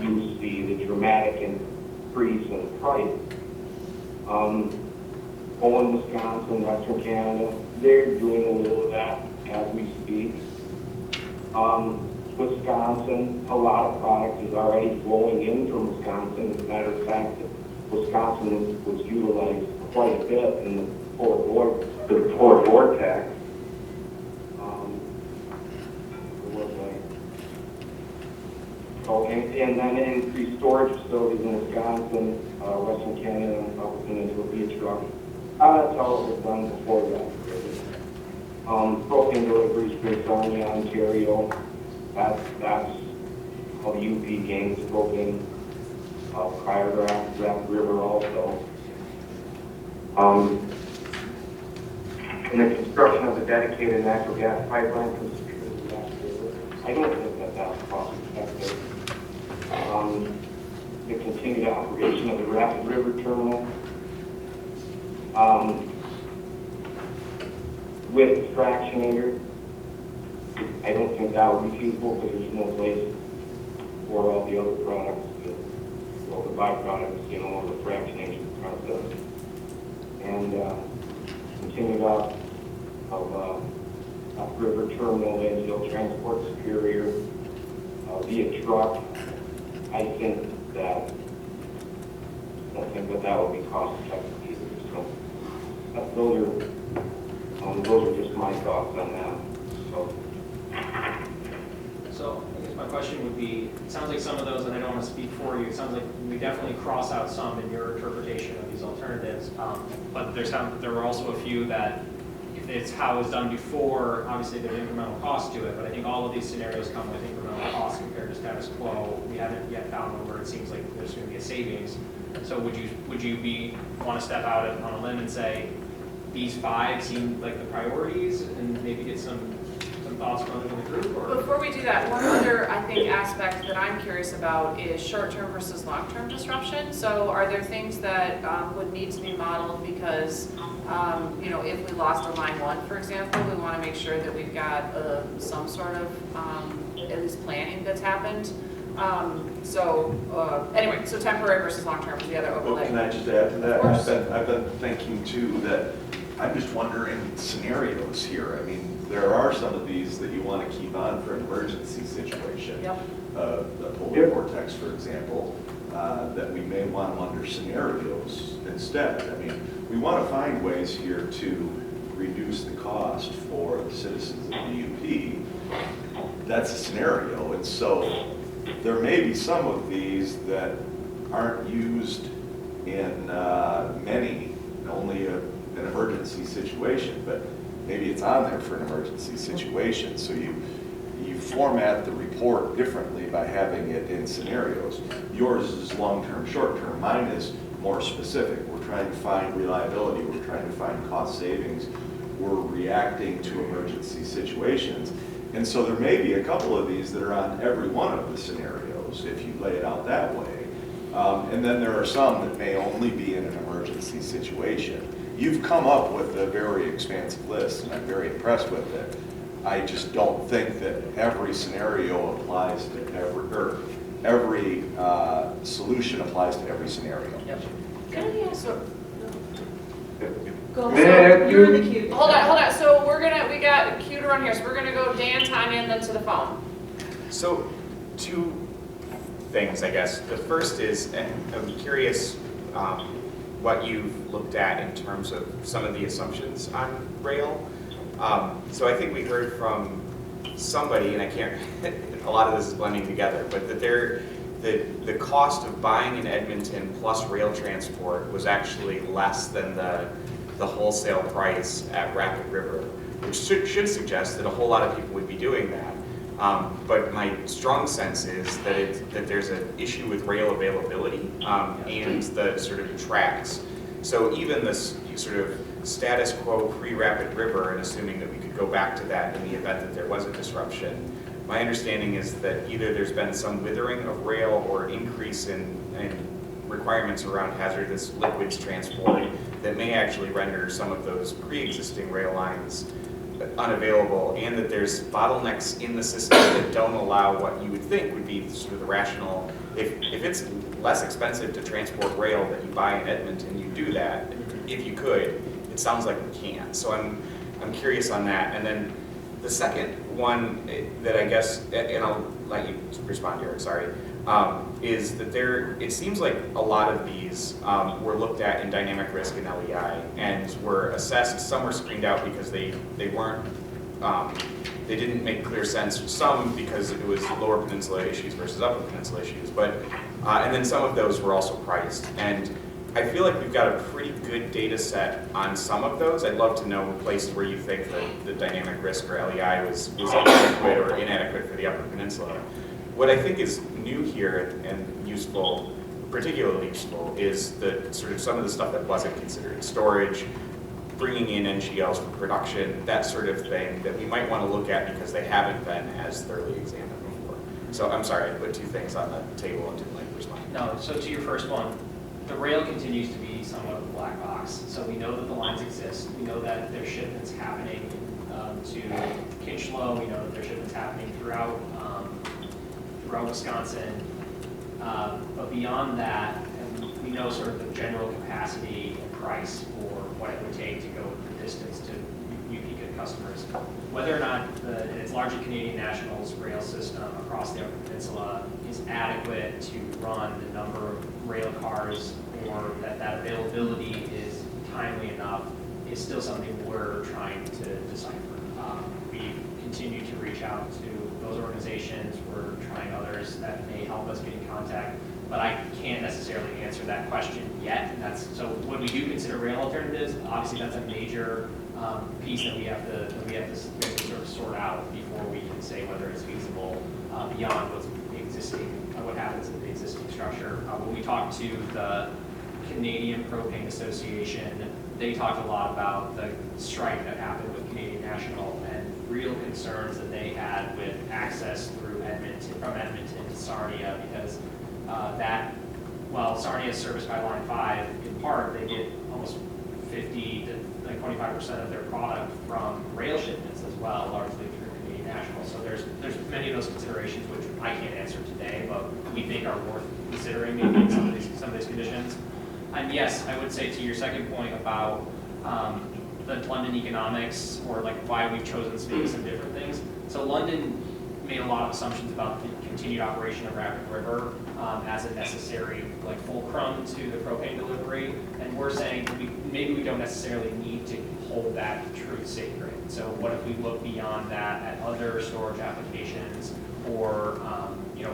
you see the dramatic increase in price. Owen, Wisconsin, Western Canada, they're doing a little of that as we speak. Wisconsin, a lot of product is already flowing in from Wisconsin. As a matter of fact, Wisconsin was utilized quite a bit in the polar vortex. And then increased storage facilities in Wisconsin, Western Canada, and up into a beach truck. That's how it was done before that. Propane deliveries from Sarnia, Ontario. That's how the UP gains propane. Prior Rapid River also. And the construction of the dedicated natural gas pipeline from Superior to Rapid River. I don't think that that's cost effective. The continued operation of the Rapid River terminal. With the fractionator, I don't think that would be feasible because there's no place for all the other products, well, the byproducts, of the fractionation process. And continued up of upriver terminal and you'll transport Superior via truck. I don't think that would be cost effective either. So those are just my thoughts on that. So I guess my question would be, it sounds like some of those, and I don't want to speak for you, it sounds like we definitely cross out some in your interpretation of these alternatives, but there were also a few that, if it's how it was done before, obviously there's incremental cost to it, but I think all of these scenarios come with incremental cost compared to status quo. We haven't yet found one where it seems like there's going to be a savings. So would you want to step out on a limb and say, these 5 seem like the priorities, and maybe get some thoughts from others in the group? Or? Before we do that, one other, I think, aspect that I'm curious about is short-term versus long-term disruption. So are there things that would need to be modeled because, if we lost a line 1, for example, we want to make sure that we've got some sort of, at least planning that's happened. Anyway, so temporary versus long-term is the other overlay. Well, can I just add to that? Of course. I've been thinking too that I'm just wondering scenarios here. I mean, there are some of these that you want to keep on for an emergency situation. Yep. The polar vortex, for example, that we may want them under scenarios instead. I mean, we want to find ways here to reduce the cost for the citizens of the UP. That's a scenario, and so there may be some of these that aren't used in only an emergency situation, but maybe it's on there for an emergency situation. So you format the report differently by having it in scenarios. Yours is long-term, short-term. Mine is more specific. We're trying to find reliability. We're trying to find cost savings. We're reacting to emergency situations. And so there may be a couple of these that are on every one of the scenarios if you lay it out that way. And then there are some that may only be in an emergency situation. You've come up with a very expansive list, and I'm very impressed with it. I just don't think that every scenario applies to every solution applies to every scenario. Yep. Can I ask Go ahead. You're in the queue. Hold on. So we got a queue to run here. So we're gonna go Dan, Tanya, and then to the phone. So 2 things, I guess. The first is, and I'm curious what you've looked at in terms of some of the assumptions on rail. So I think we heard from somebody, and I can't, a lot of this is blending together, but that the cost of buying in Edmonton plus rail transport was actually less than the wholesale price at Rapid River, which should suggest that a whole lot of people would be doing that. But my strong sense is that there's an issue with rail availability and the sort of tracks. So even this sort of status quo pre-Rapid River and assuming that we could go back to that in the event that there was a disruption. My understanding is that either there's been some withering of rail or increase in requirements around hazardous liquids transport that may actually render some of those pre-existing rail lines unavailable, and that there's bottlenecks in the system that don't allow what you would think would be sort of the rational, if it's less expensive to transport rail that you buy in Edmonton, you do that. If you could, it sounds like we can't. So I'm curious on that. And then the second one that I guess, and I'll let you respond here, sorry, is that it seems like a lot of these were looked at in dynamic risk and LEI and were assessed. Some were screened out because they weren't, they didn't make clear sense. Some because it was lower peninsula issues versus upper peninsula issues. But, and then some of those were also priced. And I feel like we've got a pretty good data set on some of those. I'd love to know places where you think that the dynamic risk or LEI was inadequate or inadequate for the upper peninsula. What I think is new here and useful, particularly useful, is the sort of some of the stuff that wasn't considered. Storage, bringing in NGLs for production, that sort of thing that we might want to look at because they haven't been as thoroughly examined before. So I'm sorry, I put two things on the table and didn't like respond. No, so to your first one, the rail continues to be somewhat of a black box. So we know that the lines exist. We know that there's shipments happening to Kinchlow. We know that there's shipments happening throughout Wisconsin. But beyond that, and we know sort of the general capacity and price for what it would take to go the distance to UP customers. Whether or not, and it's largely Canadian National's rail system across the Upper Peninsula is adequate to run the number of rail cars, or that availability is timely enough, is still something we're trying to decipher. We continue to reach out to those organizations. We're trying others that may help us get in contact, but I can't necessarily answer that question yet. And so when we do consider rail alternatives, obviously that's a major piece that we have to sort of sort out before we can say whether it's feasible beyond what happens in the existing structure. When we talked to the Canadian Propane Association, they talked a lot about the strike that happened with Canadian National and real concerns that they had with access through from Edmonton to Sarnia, because while Sarnia is serviced by Line 5, in part, they get almost 50 to like 25% of their product from rail shipments as well, largely through Canadian National. So there's many of those considerations which I can't answer today, but we think are worth considering maybe in some of these conditions. And yes, I would say to your second point about the London economics, or like why we've chosen some different things. So London made a lot of assumptions about the continued operation of Rapid River as a necessary like fulcrum to the propane delivery, and we're saying maybe we don't necessarily need to hold that truth sacred. So what if we look beyond that at other storage applications, or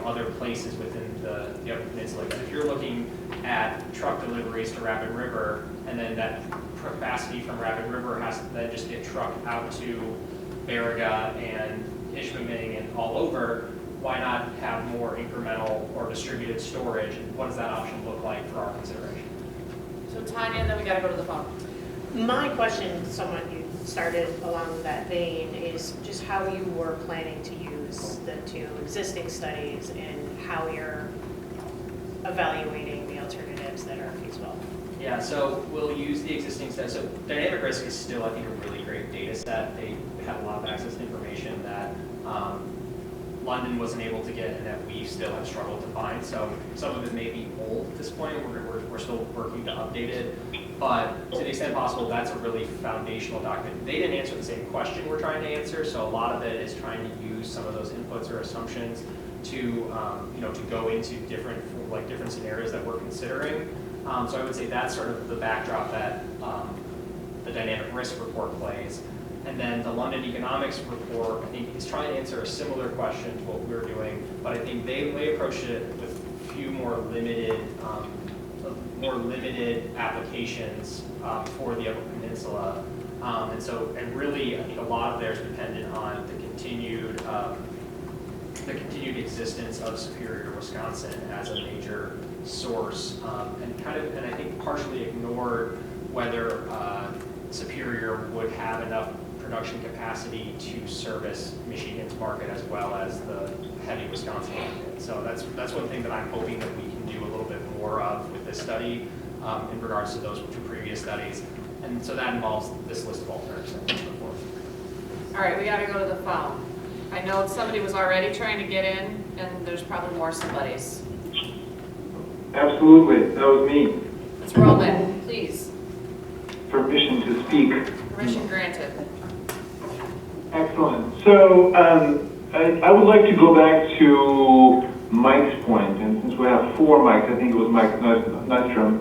other places within the Upper Peninsula? But if you're looking at truck deliveries to Rapid River, and then that capacity from Rapid River has to then just get trucked out to Baraga and Ishpeming and all over, why not have more incremental or distributed storage? And what does that option look like for our consideration? So Tanya, and then we got to go to the phone. My question, somewhat you started along that vein, is just how you were planning to use the two existing studies and how you're evaluating the alternatives that are feasible. Yeah, so we'll use the existing set. So dynamic risk is still, I think, a really great data set. They have a lot of access to information that London wasn't able to get and that we still have struggled to find. So some of it may be old at this point. We're still working to update it. But to the extent possible, that's a really foundational document. They didn't answer the same question we're trying to answer, so a lot of it is trying to use some of those inputs or assumptions to go into different scenarios that we're considering. So I would say that's sort of the backdrop that the dynamic risk report plays. And then the London economics report, I think, is trying to answer a similar question to what we're doing, but I think they approached it with a few more limited applications for the Upper Peninsula. And really, I think a lot of theirs dependent on the continued existence of Superior, Wisconsin as a major source, and I think partially ignored whether Superior would have enough production capacity to service Michigan's market as well as the heavy Wisconsin market. So that's one thing that I'm hoping that we can do a little bit more of with this study in regards to those two previous studies. And so that involves this list of alternatives I mentioned before. All right, we gotta go to the phone. I know somebody was already trying to get in, and there's probably more somebody's. Absolutely, that was me. Let's roll in, please. Permission to speak. Permission granted. Excellent. So I would like to go back to Mike's point, and since we have 4 mics, I think it was Mike Nystrom,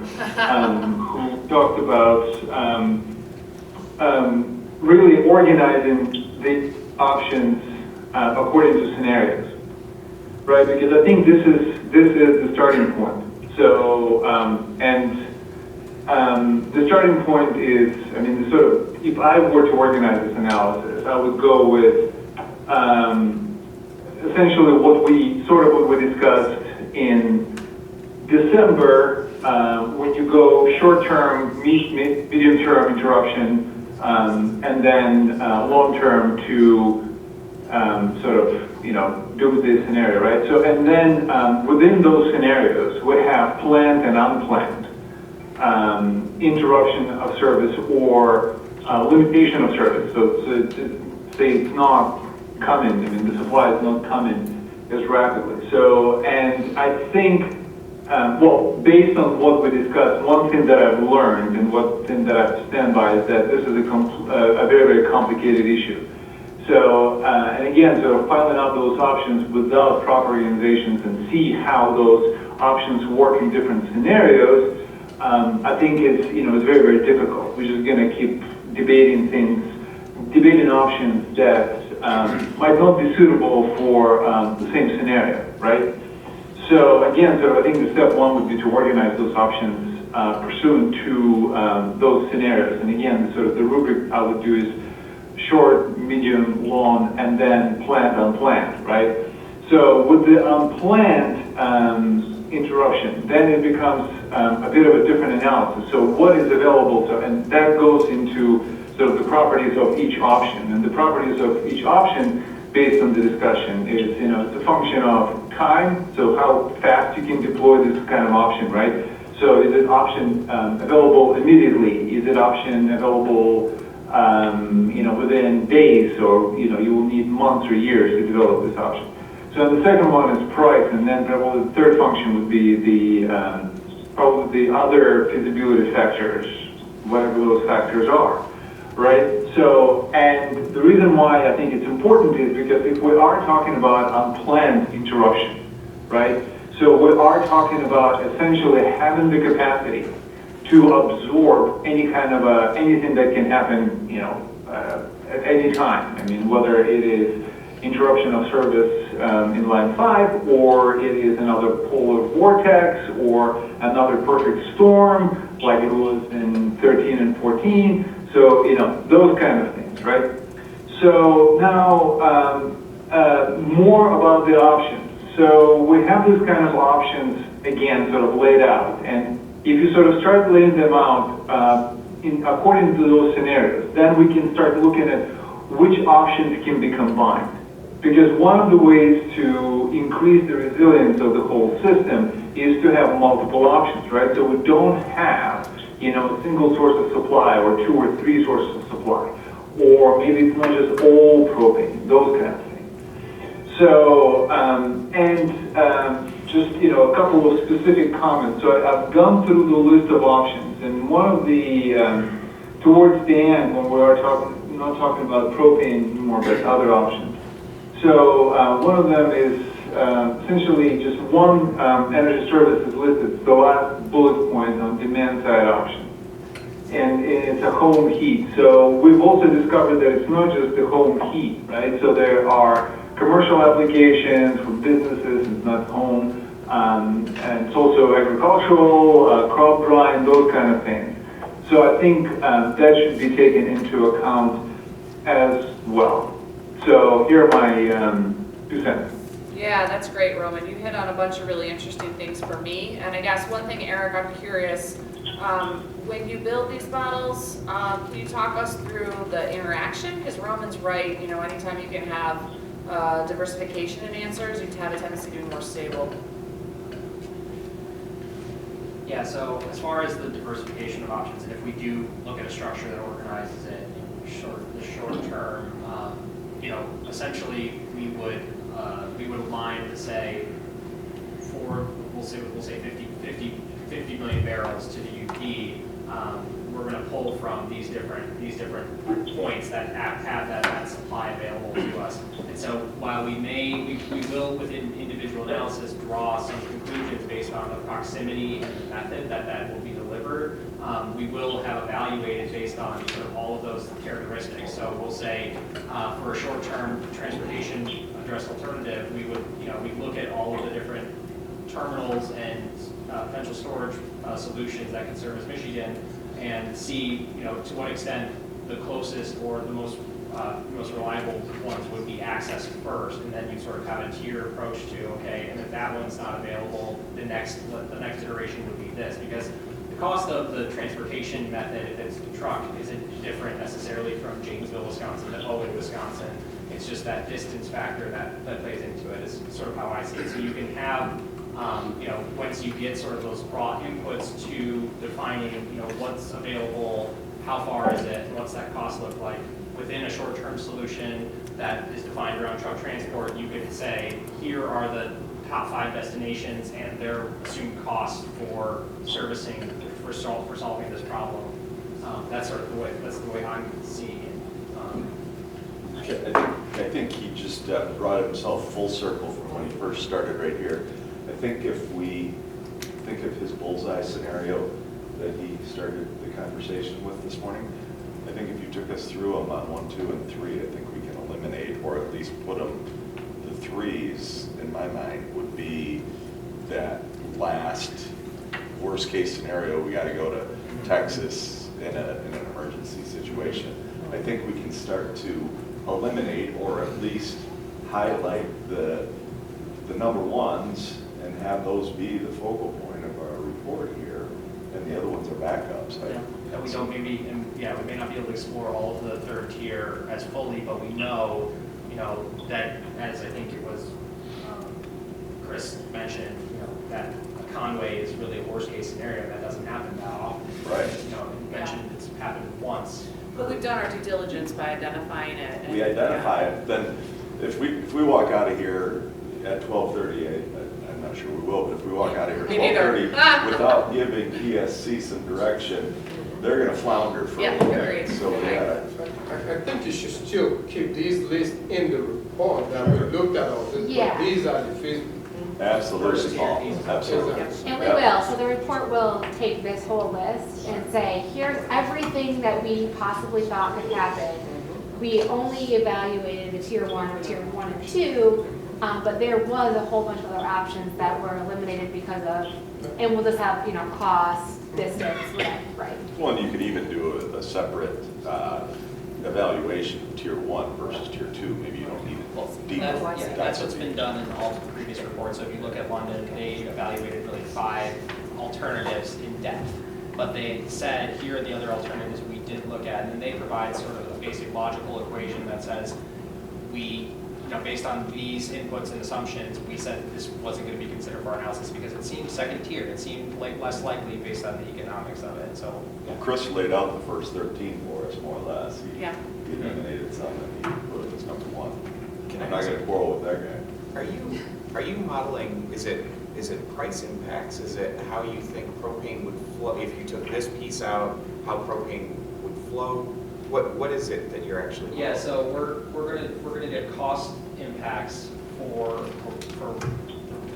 who talked about really organizing the options according to scenarios, right? Because I think this is the starting point. So the starting point is, I mean, if I were to organize this analysis, I would go with essentially what we discussed in December, when you go short-term, medium-term interruption, and then long-term to do this scenario, right? So, and then within those scenarios, we have planned and unplanned interruption of service or limitation of service. So say it's not coming, I mean, the supply is not coming as rapidly. So, and I think, based on what we discussed, one thing that I've learned and one thing that I stand by is that this is a very, very complicated issue. So, and again, so filing out those options without proper organizations and see how those options work in different scenarios, I think it's very, very difficult. We're just going to keep debating options that might not be suitable for the same scenario, right? So again, so I think the step 1 would be to organize those options pursuant to those scenarios. And again, sort of the rubric I would do is short, medium, long, and then planned, unplanned, right? So with the unplanned interruption, then it becomes a bit of a different analysis. So what is available, and that goes into sort of the properties of each option. And the properties of each option, based on the discussion, is, it's a function of time, so how fast you can deploy this kind of option, right? So is it option available immediately? Is it option available within days, or you will need months or years to develop this option? So the second one is price, and then probably the third function would be probably the other feasibility factors, whatever those factors are, right? So, and the reason why I think it's important is because if we are talking about unplanned interruption, right? So we are talking about essentially having the capacity to absorb any kind of anything that can happen, at any time. I mean, whether it is interruption of service in line 5, or it is another polar vortex, or another perfect storm, like it was in 13 and 14. So, those kind of things, right? So now, more about the options. So we have this kind of options, again, sort of laid out. And if you sort of start laying them out according to those scenarios, then we can start looking at which options can be combined. Because one of the ways to increase the resilience of the whole system is to have multiple options, right? So we don't have, a single source of supply or 2 or 3 sources of supply. Or maybe it's not just all propane, those kind of things. So, just, a couple of specific comments. So I've gone through the list of options, and one of the, towards the end, when we are not talking about propane anymore, but other options. So one of them is essentially just one energy service is listed, the last bullet point on demand side option. And it's a home heat. So we've also discovered that it's not just the home heat, right? So there are commercial applications for businesses, it's not home, and it's also agricultural, crop drying, those kind of things. So I think that should be taken into account as well. So here are my 2 cents. Yeah, that's great, Roman. You hit on a bunch of really interesting things for me. And I guess one thing, Eric, I'm curious, when you build these models, can you talk us through the interaction? Because Roman's right, you know, anytime you can have diversification in answers, you have a tendency to be more stable. Yeah, so as far as the diversification of options, and if we do look at a structure that organizes it in the short term, you know, essentially we would align to say for we'll say 50 million barrels to the UP. We're going to pull from these different points that have that supply available to us. And so while we will within individual analysis draw some conclusions based on the proximity and the method that will be delivered, we will have evaluated based on sort of all of those characteristics. So we'll say for a short-term transportation address alternative, we would we look at all of the different terminals and potential storage solutions that can service Michigan, and see, to what extent the closest or the most reliable ones would be accessed first, and then you sort of have a tier approach to, okay, and if that one's not available, the next iteration would be this, because the cost of the transportation method, if it's the truck, isn't different necessarily from Janesville, Wisconsin to Owen, Wisconsin. It's just that distance factor that plays into it is sort of how I see it. So you can have once you get sort of those raw inputs to defining, what's available, how far is it, what's that cost look like, within a short-term solution that is defined around truck transport, you could say, here are the top 5 destinations and their assumed costs for servicing, for solving this problem. That's sort of the way I'm seeing it. I think he just brought himself full circle from when he first started right here. I think if we think of his bullseye scenario that he started the conversation with this morning, I think if you took us through them on 1, 2, and 3, I think we can eliminate, or at least put them, the 3s, in my mind, would be that last worst case scenario, we got to go to Texas in an emergency situation. I think we can start to eliminate, or at least highlight the number ones and have those be the focal point of our report here, and the other ones are backups. And we don't we may not be able to explore all of the third tier as fully, but we know, that, as I think it was Chris mentioned, that Conway is really a worst case scenario. That doesn't happen that often. Right. You mentioned it's happened once. But we've done our due diligence by identifying it. We identify it, then if we walk out of here at 12:30, I'm not sure we will, but if we walk out of here at 12:30 without giving ESC some direction, they're going to flounder for a little bit. So I think you should still keep these lists in the report that we looked at all this. Yeah. But these are the feasible. Absolutely, Paul. Absolutely. And we will, so the report will take this whole list and say, here's everything that we possibly thought could happen. We only evaluated the tier 1 or tier 1 and 2, but there was a whole bunch of other options that were eliminated because of, and we'll just have, cost, distance, right. Well, and you could even do a separate evaluation of tier 1 versus tier 2. Maybe you don't need it deeper. That's what's been done in all the previous reports. So if you look at London, they evaluated really 5 alternatives in depth. But they said, here are the other alternatives we did look at, and they provide sort of a basic logical equation that says based on these inputs and assumptions, we said this wasn't going to be considered for our analysis because it seemed second tier. It seemed less likely based on the economics of it. So Chris laid out the first 13 for us, more or less. He eliminated some and he put it as number 1. I'm not going to quarrel with that guy. Are you modeling, is it price impacts? Is it how you think propane would flow? If you took this piece out, how propane would flow? What is it that you're actually modeling? yeah, so we're gonna get cost impacts for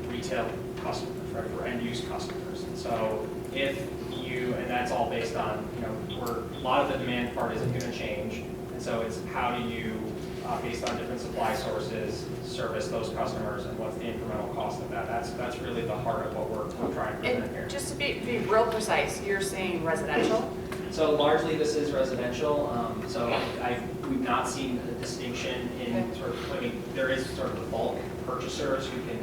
retail customers, right, for end use customers. And so and that's all based on, a lot of the demand part isn't going to change. And so it's how do you, based on different supply sources, service those customers, and what's the incremental cost of that? That's really the heart of what we're trying to present here. And just to be real precise, you're saying residential? So largely this is residential, we've not seen a distinction in sort of, I mean, there is sort of the bulk purchasers who can,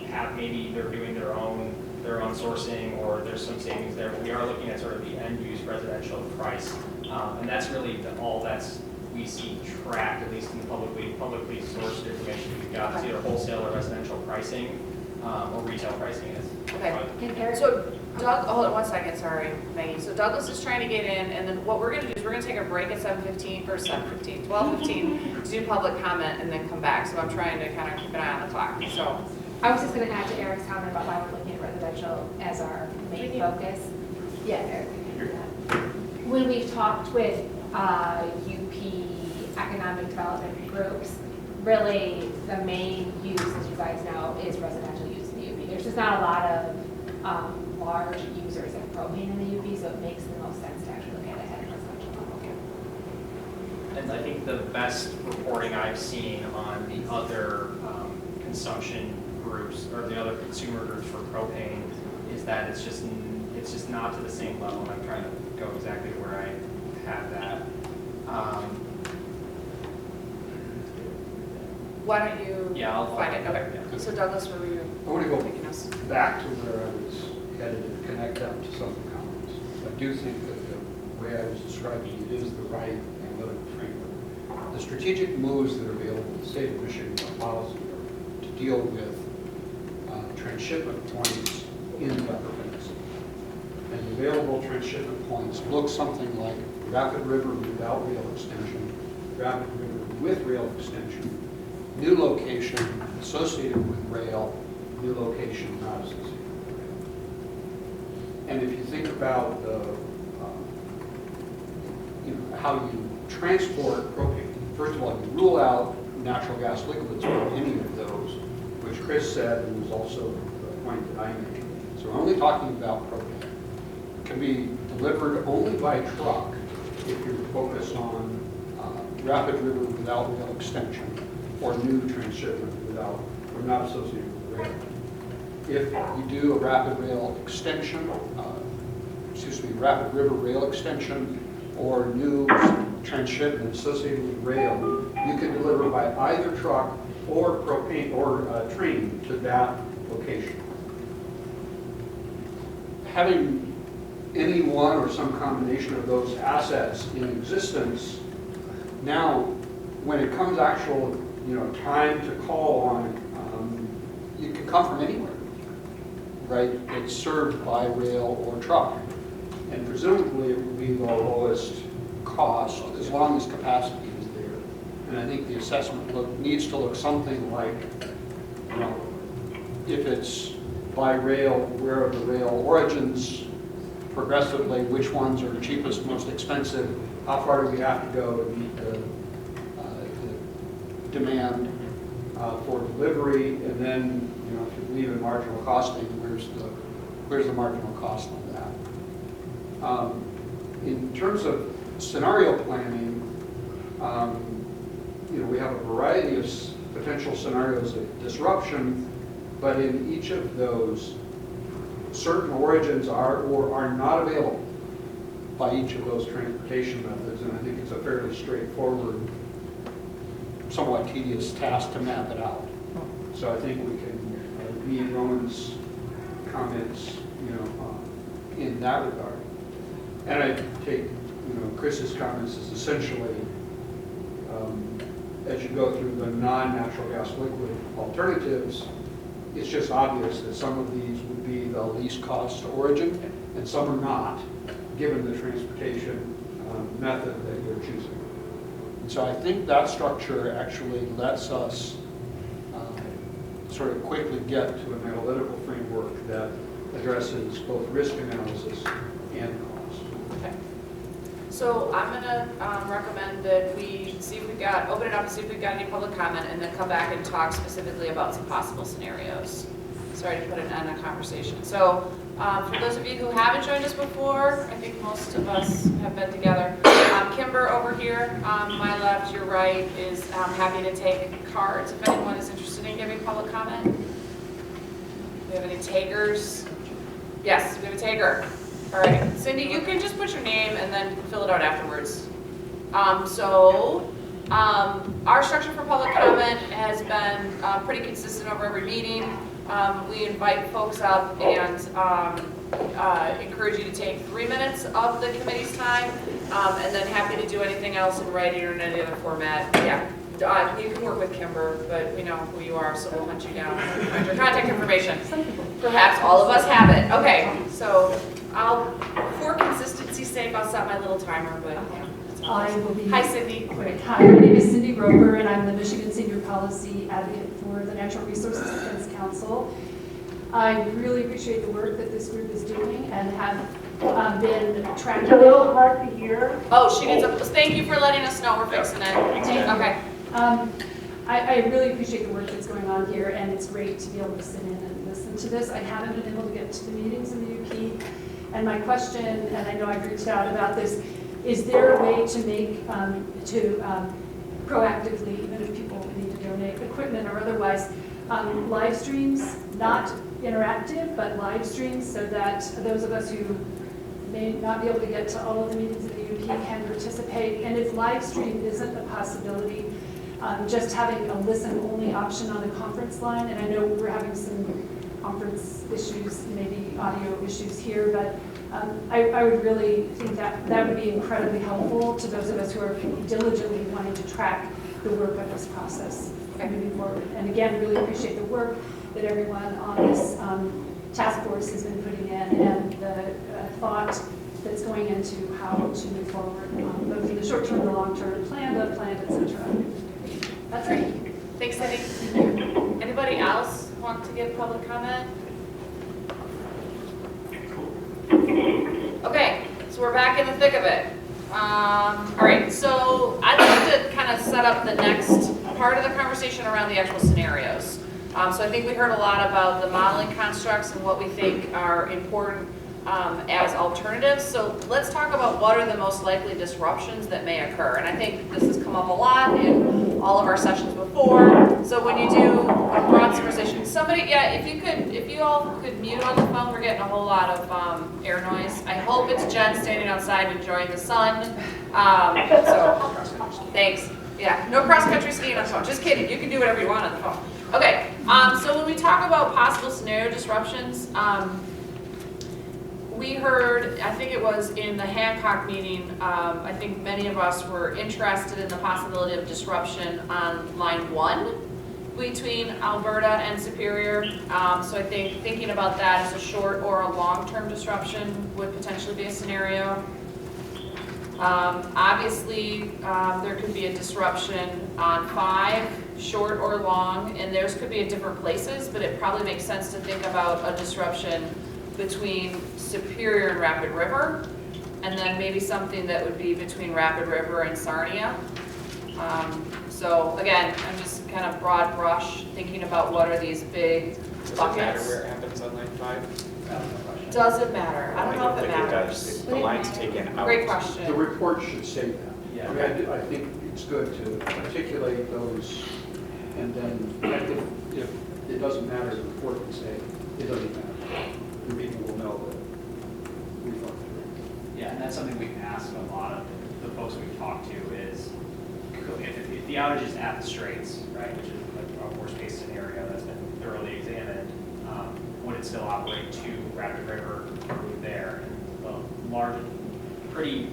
have, maybe they're doing their own sourcing, or there's some savings there, but we are looking at sort of the end-use residential price. And that's really all that's we see tracked, at least in the publicly sourced information we've got. It's either wholesale or residential pricing, or retail pricing is. Okay. So Doug, hold on one second, sorry, Maggie. So Douglas is trying to get in, and then what we're gonna do is we're gonna take a break at 12:15 to do public comment and then come back. So I'm trying to kind of keep an eye on the clock, so. I was just gonna add to Eric's comment about why we're looking at residential as our main focus. Yeah, Eric. When we've talked with UP economic development groups, really the main use, as you guys know, is residential use in the UP. There's just not a lot of large users of propane in the UP, so it makes the most sense to actually look at it at a residential level. And I think the best reporting I've seen on the other consumption groups, or the other consumer groups for propane, is that it's just not to the same level. And I'm trying to go exactly to where I have that. Why don't you I'll find it? Okay. Yeah. So Douglas, where were you I want to go taking us? back to where I was headed and connect that to some of the comments. I do think that the way I was describing it is the right analytical framework. The strategic moves that are available in the state of Michigan policy to deal with transshipment points in the Upper Peninsula. And the available transshipment points look something like Rapid River without rail extension, Rapid River with rail extension, new location associated with rail, new location not associated with rail. And if you think about the, how you transport propane, first of all, you rule out natural gas liquids from any of those, which Chris said, and was also the point that I made. So we're only talking about propane. It can be delivered only by truck if you're focused on Rapid River without rail extension, or new transshipment without, or not associated with rail. If you do a rapid rail extension, Rapid River rail extension, or new transshipment associated with rail, you can deliver by either truck or propane or train to that location. Having any one or some combination of those assets in existence, now when it comes actual time to call on it, you can come from anywhere, right? It's served by rail or truck. And presumably it will be the lowest cost as long as capacity is there. And I think the assessment needs to look something like, if it's by rail, where are the rail origins progressively, which ones are the cheapest, most expensive, how far do we have to go to meet the demand for delivery, and then, if you believe in marginal costing, where's the marginal cost on that? In terms of scenario planning, we have a variety of potential scenarios of disruption, but in each of those, certain origins are or are not available by each of those transportation methods, and I think it's a fairly straightforward, somewhat tedious task to map it out. So I think we can meet Roman's comments, in that regard. And I take, Chris's comments as essentially, as you go through the non-natural gas liquid alternatives, it's just obvious that some of these would be the least cost to origin, and some are not, given the transportation method that you're choosing. And so I think that structure actually lets us sort of quickly get to an analytical framework that addresses both risk analysis and cost. Okay. So I'm gonna recommend that we see if we've got, open it up and see if we've got any public comment, and then come back and talk specifically about some possible scenarios. Sorry to put an end on conversation. So for those of you who haven't joined us before, I think most of us have been together. Kimber over here, my left, your right, is happy to take cards if anyone is interested in giving public comment. Do we have any takers? Yes, we have a taker. All right, Cindy, you can just put your name and then fill it out afterwards. Our structure for public comment has been pretty consistent over every meeting. We invite folks up and encourage you to take 3 minutes of the committee's time, and then happy to do anything else in writing or in any other format. Yeah, you can work with Kimber, but we know who you are, so we'll hunt you down and find your contact information. Perhaps all of us have it. Okay, so for consistency's sake, I'll set my little timer, but yeah. I will be. Hi, Cindy. Great. Hi, my name is Cindy Roper, and I'm the Michigan Senior Policy Advocate for the Natural Resources Defense Council. I really appreciate the work that this group is doing and have been tracking. It's a little hard to hear. Oh, she needs a, thank you for letting us know we're fixing it. Okay. I really appreciate the work that's going on here, and it's great to be able to sit in and listen to this. I haven't been able to get to the meetings in the UP, and my question, and I know I've reached out about this, is there a way to make, proactively, even if people need to donate equipment or otherwise, live streams, not interactive, but live streams, so that those of us who may not be able to get to all of the meetings in the UP can participate? And if live stream isn't a possibility, just having a listen-only option on the conference line, and I know we're having some conference issues, maybe audio issues here, but I would really think that would be incredibly helpful to those of us who are diligently wanting to track the work of this process moving forward. And again, really appreciate the work that everyone on this task force has been putting in and the thought that's going into how to move forward, both in the short term, the long term, plan, et cetera. That's it. Thanks, Cindy. Anybody else want to give public comment? Okay, so we're back in the thick of it. All right, so I'd like to kind of set up the next part of the conversation around the actual scenarios. So I think we heard a lot about the modeling constructs and what we think are important as alternatives. So let's talk about what are the most likely disruptions that may occur. And I think this has come up a lot in all of our sessions before. So when you do a broad summarization, somebody, yeah, if you all could mute on the phone, we're getting a whole lot of air noise. I hope it's Jen standing outside enjoying the sun. So thanks. Yeah, no cross-country skiing on the phone. Just kidding. You can do whatever you want on the phone. Okay, so when we talk about possible scenario disruptions, we heard, I think it was in the Hancock meeting, I think many of us were interested in the possibility of disruption on line 1 between Alberta and Superior. So I think thinking about that as a short or a long-term disruption would potentially be a scenario. Obviously, there could be a disruption on 5, short or long, and theirs could be at different places, but it probably makes sense to think about a disruption between Superior and Rapid River, and then maybe something that would be between Rapid River and Sarnia. So again, I'm just kind of broad brush thinking about what are these big Does it buckets. matter where it happens on line 5? Does it matter? I don't know if it think matters. does. If the line's taken out. Great question. The report should say that. Yeah. I mean, I think it's good to articulate those, and then if it doesn't matter, the report can say it doesn't matter. The meeting will know that we thought that. Yeah, and that's something we've asked a lot of the folks we've talked to is, if the outage is at the straits, right, which is like a worst case scenario that's been thoroughly examined, would it still operate to Rapid River through there? And large, pretty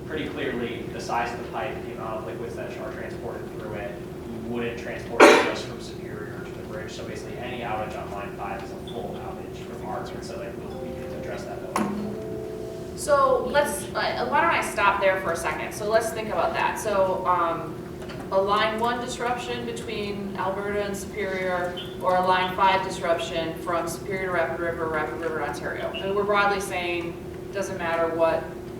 clearly, the size of the pipe, the amount of liquids that are transported through it, wouldn't transport it just from Superior to the bridge. So basically, any outage on line 5 is a full outage from our end. So like we can address that though. So let's, why don't I stop there for a second? So let's think about that. So a line 1 disruption between Alberta and Superior, or a line 5 disruption from Superior to Rapid River to Ontario. And we're broadly saying it doesn't matter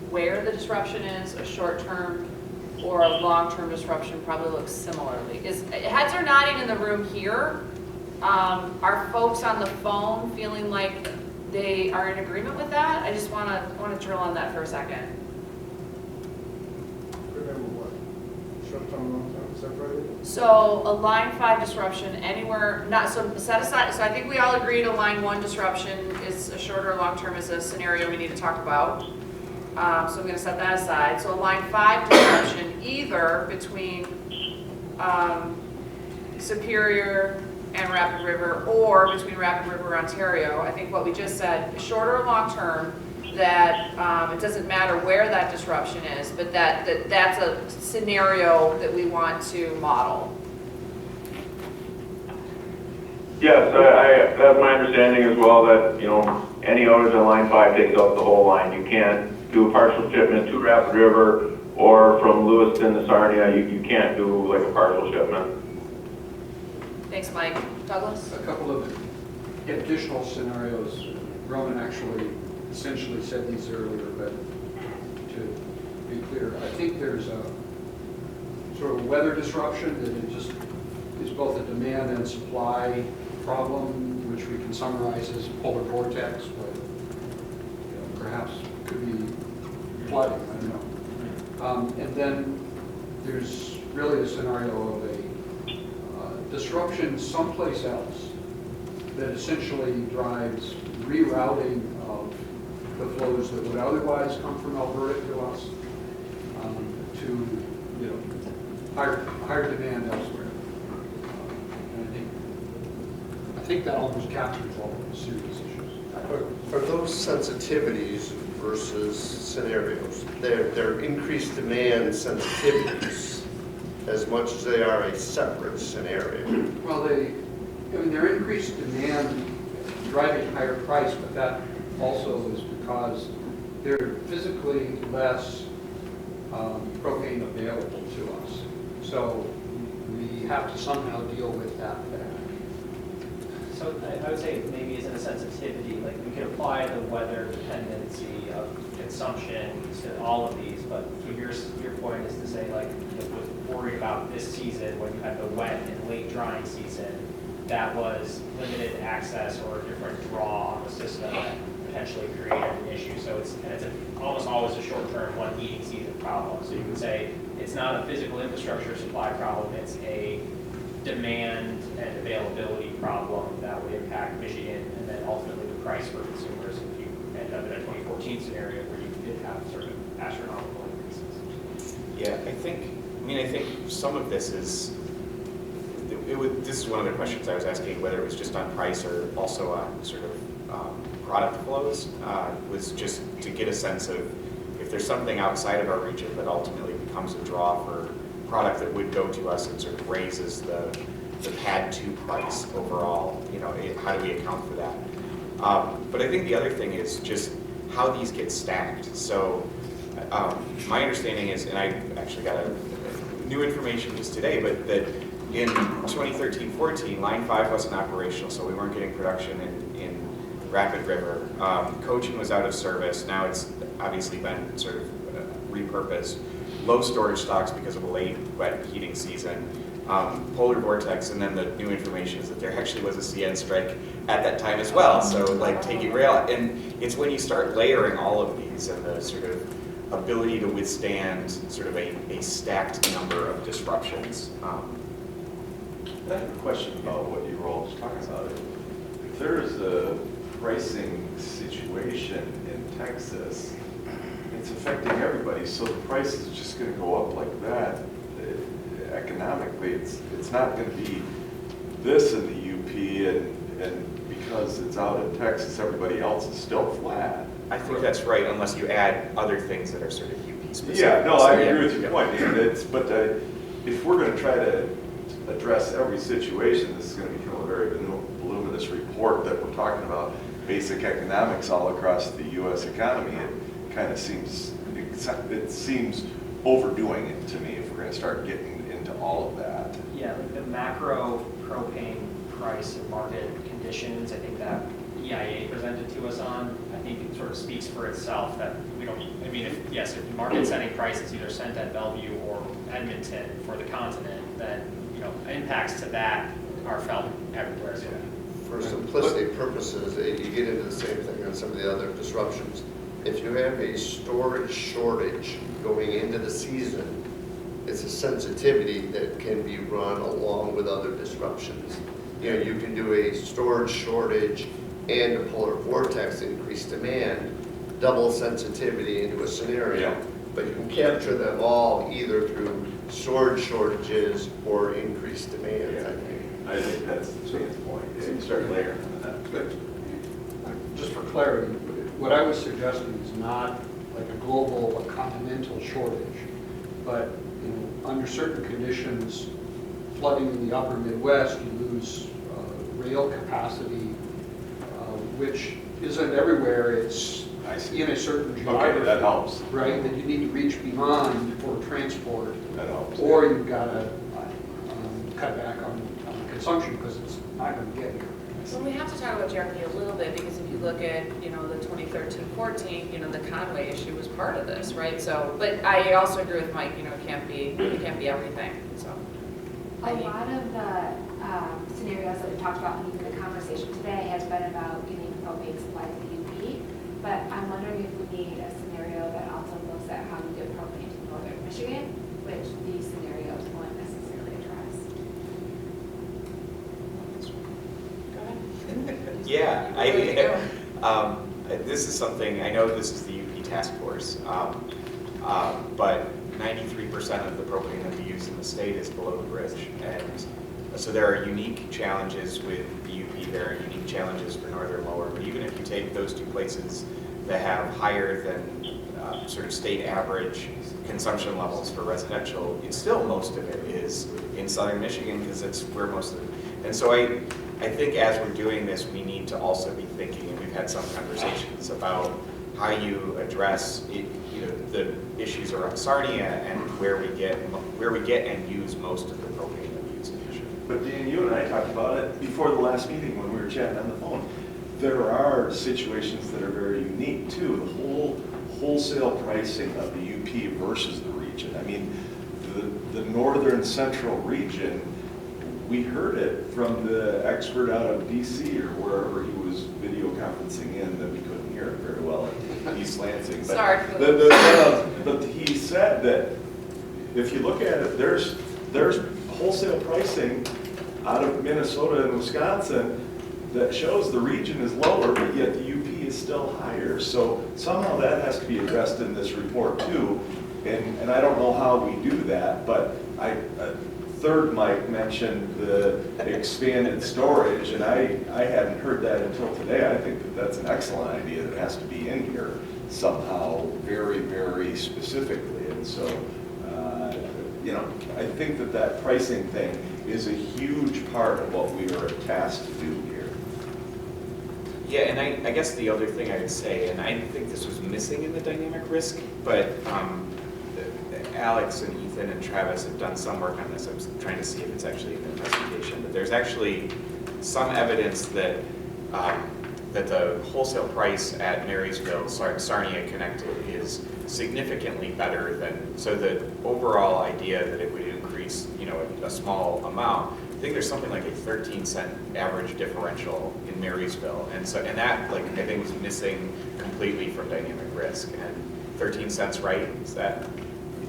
where the disruption is, a short-term or a long-term disruption probably looks similarly. Heads are nodding in the room here. Are folks on the phone feeling like they are in agreement with that? I just want to drill on that for a second. Remember what? Short-term, long-term? separated? So a line 5 disruption anywhere, not, so set aside, so I think we all agreed a line 1 disruption is a shorter or long term is a scenario we need to talk about. So I'm gonna set that aside. So a line 5 disruption either between Superior and Rapid River or between Rapid River, Ontario. I think what we just said, shorter or long term, that it doesn't matter where that disruption is, but that's a scenario that we want to model. Yes, that's my understanding as well, that, any outage on line 5 takes out the whole line. You can't do a partial shipment to Rapid River or from Lewiston to Sarnia. You can't do like a partial shipment. Thanks, Mike. Douglas? A couple of additional scenarios. Roman actually essentially said these earlier, but to be clear, I think there's a sort of weather disruption that it just is both a demand and supply problem, which we can summarize as polar vortex, but perhaps could be flooding, I don't know. And then there's really a scenario of a disruption someplace else that essentially drives rerouting of the flows that would otherwise come from Alberta to us to higher demand elsewhere. And I think that almost captures all of the serious issues. Are those sensitivities versus scenarios? They're increased demand sensitivities as much as they are a separate scenario. Well, they're increased demand driving higher price, but that also is because there are physically less propane available to us. So we have to somehow deal with that fact. So I would say maybe as in a sensitivity, like we could apply the weather dependency of consumption to all of these, but your point is to say like, with worry about this season when you had the wet and late drying season, that was limited access or a different draw on the system that potentially created an issue. So it's almost always a short-term one heating season problem. So you could say it's not a physical infrastructure supply problem, it's a demand and availability problem that would impact Michigan and then ultimately the price for consumers if you end up in a 2014 scenario where you did have sort of astronomical increases. Yeah, I think some of this is, this is one of the questions I was asking, whether it was just on price or also on sort of product flows, was just to get a sense of if there's something outside of our region that ultimately becomes a draw for product that would go to us and sort of raises the pad 2 price overall, how do we account for that? But I think the other thing is just how these get stacked. So my understanding is, and I actually got new information just today, but that in 2013-14, Line 5 wasn't operational, so we weren't getting production in Rapid River. Cochin was out of service. Now it's obviously been sort of repurposed. Low storage stocks because of a late wet heating season. Polar vortex, and then the new information is that there actually was a CN strike at that time as well. So like taking rail, and it's when you start layering all of these and the sort of ability to withstand sort of a stacked number of disruptions. I have a question about what you were all just talking about. If there is a pricing situation in Texas, it's affecting everybody, so the price is just going to go up like that. Economically, it's not going to be this in the UP, and because it's out in Texas, everybody else is still flat. I think that's right, unless you add other things that are sort of UP specific. Yeah, no, I agree with your point. But if we're going to try to address every situation, this is going to become a very voluminous report that we're talking about basic economics all across the U.S. economy. It kind of seems overdoing it to me if we're going to start getting into all of that. Yeah, like the macro propane price and market conditions, I think that EIA presented to us on, I think it sort of speaks for itself that we don't, if market setting price is either sent at Bellevue or Edmonton for the continent, then, impacts to that are felt everywhere. So. For simplicity purposes, you get into the same thing on some of the other disruptions. If you have a storage shortage going into the season, It's a sensitivity that can be run along with other disruptions. You know, you can do a storage shortage and a polar vortex increased demand, double sensitivity into a scenario. But you can capture them all either through storage shortages or increased demand, I think. I think that's Shane's point. You start layering on that. Good. Just for clarity, what I was suggesting is not like a global, a continental shortage, but under certain conditions, flooding in the upper Midwest, you lose rail capacity, which isn't everywhere. It's in a certain geography. Okay, that helps. Right, that you need to reach beyond for transport. That helps. Or you've got to cut back on consumption because it's not going to get here. So we have to talk about geography a little bit, because if you look at, the 2013-14, the Conway issue was part of this, right? So, but I also agree with Mike, it can't be everything, so. A lot of the scenarios that we talked about, and even the conversation today, has been about getting propane supply to the UP. But I'm wondering if we need a scenario that also looks at how we get propane to northern Michigan, which these scenarios won't necessarily address. Yeah, this is something, I know this is the UP task force, but 93% of the propane that we use in the state is below the bridge. And so there are unique challenges with the UP, there are unique challenges for northern lower, but even if you take those two places that have higher than sort of state average consumption levels for residential, it's still most of it is in southern Michigan because it's where most of it. And so I think as we're doing this, we need to also be thinking, and we've had some conversations about how you address it, the issues around Sarnia and where we get and use most of the propane that we use in Michigan. But Dan, you and I talked about it before the last meeting when we were chatting on the phone. There are situations that are very unique too. The whole wholesale pricing of the UP versus the region. I mean, the northern central region, we heard it from the expert out of DC or wherever he was video conferencing in that we couldn't hear it very well in East Lansing. But Sorry. but he said that if you look at it, there's wholesale pricing out of Minnesota and Wisconsin that shows the region is lower, but yet the UP is still higher. So somehow that has to be addressed in this report too. And I don't know how we do that, but third Mike mentioned the expanded storage, and I hadn't heard that until today. I think that that's an excellent idea that has to be in here somehow very, very specifically. And so, I think that pricing thing is a huge part of what we are tasked to do here. Yeah, and I guess the other thing I would say, and I think this was missing in the dynamic risk, but Alex and Ethan and Travis have done some work on this. I was trying to see if it's actually in the investigation, but there's actually some evidence that that the wholesale price at Marysville, Sarnia connected, is significantly better than, so the overall idea that it would increase, a small amount, I think there's something like a 13-cent average differential in Marysville. And that, I think was missing completely from dynamic risk. And 13 cents, right? Is that?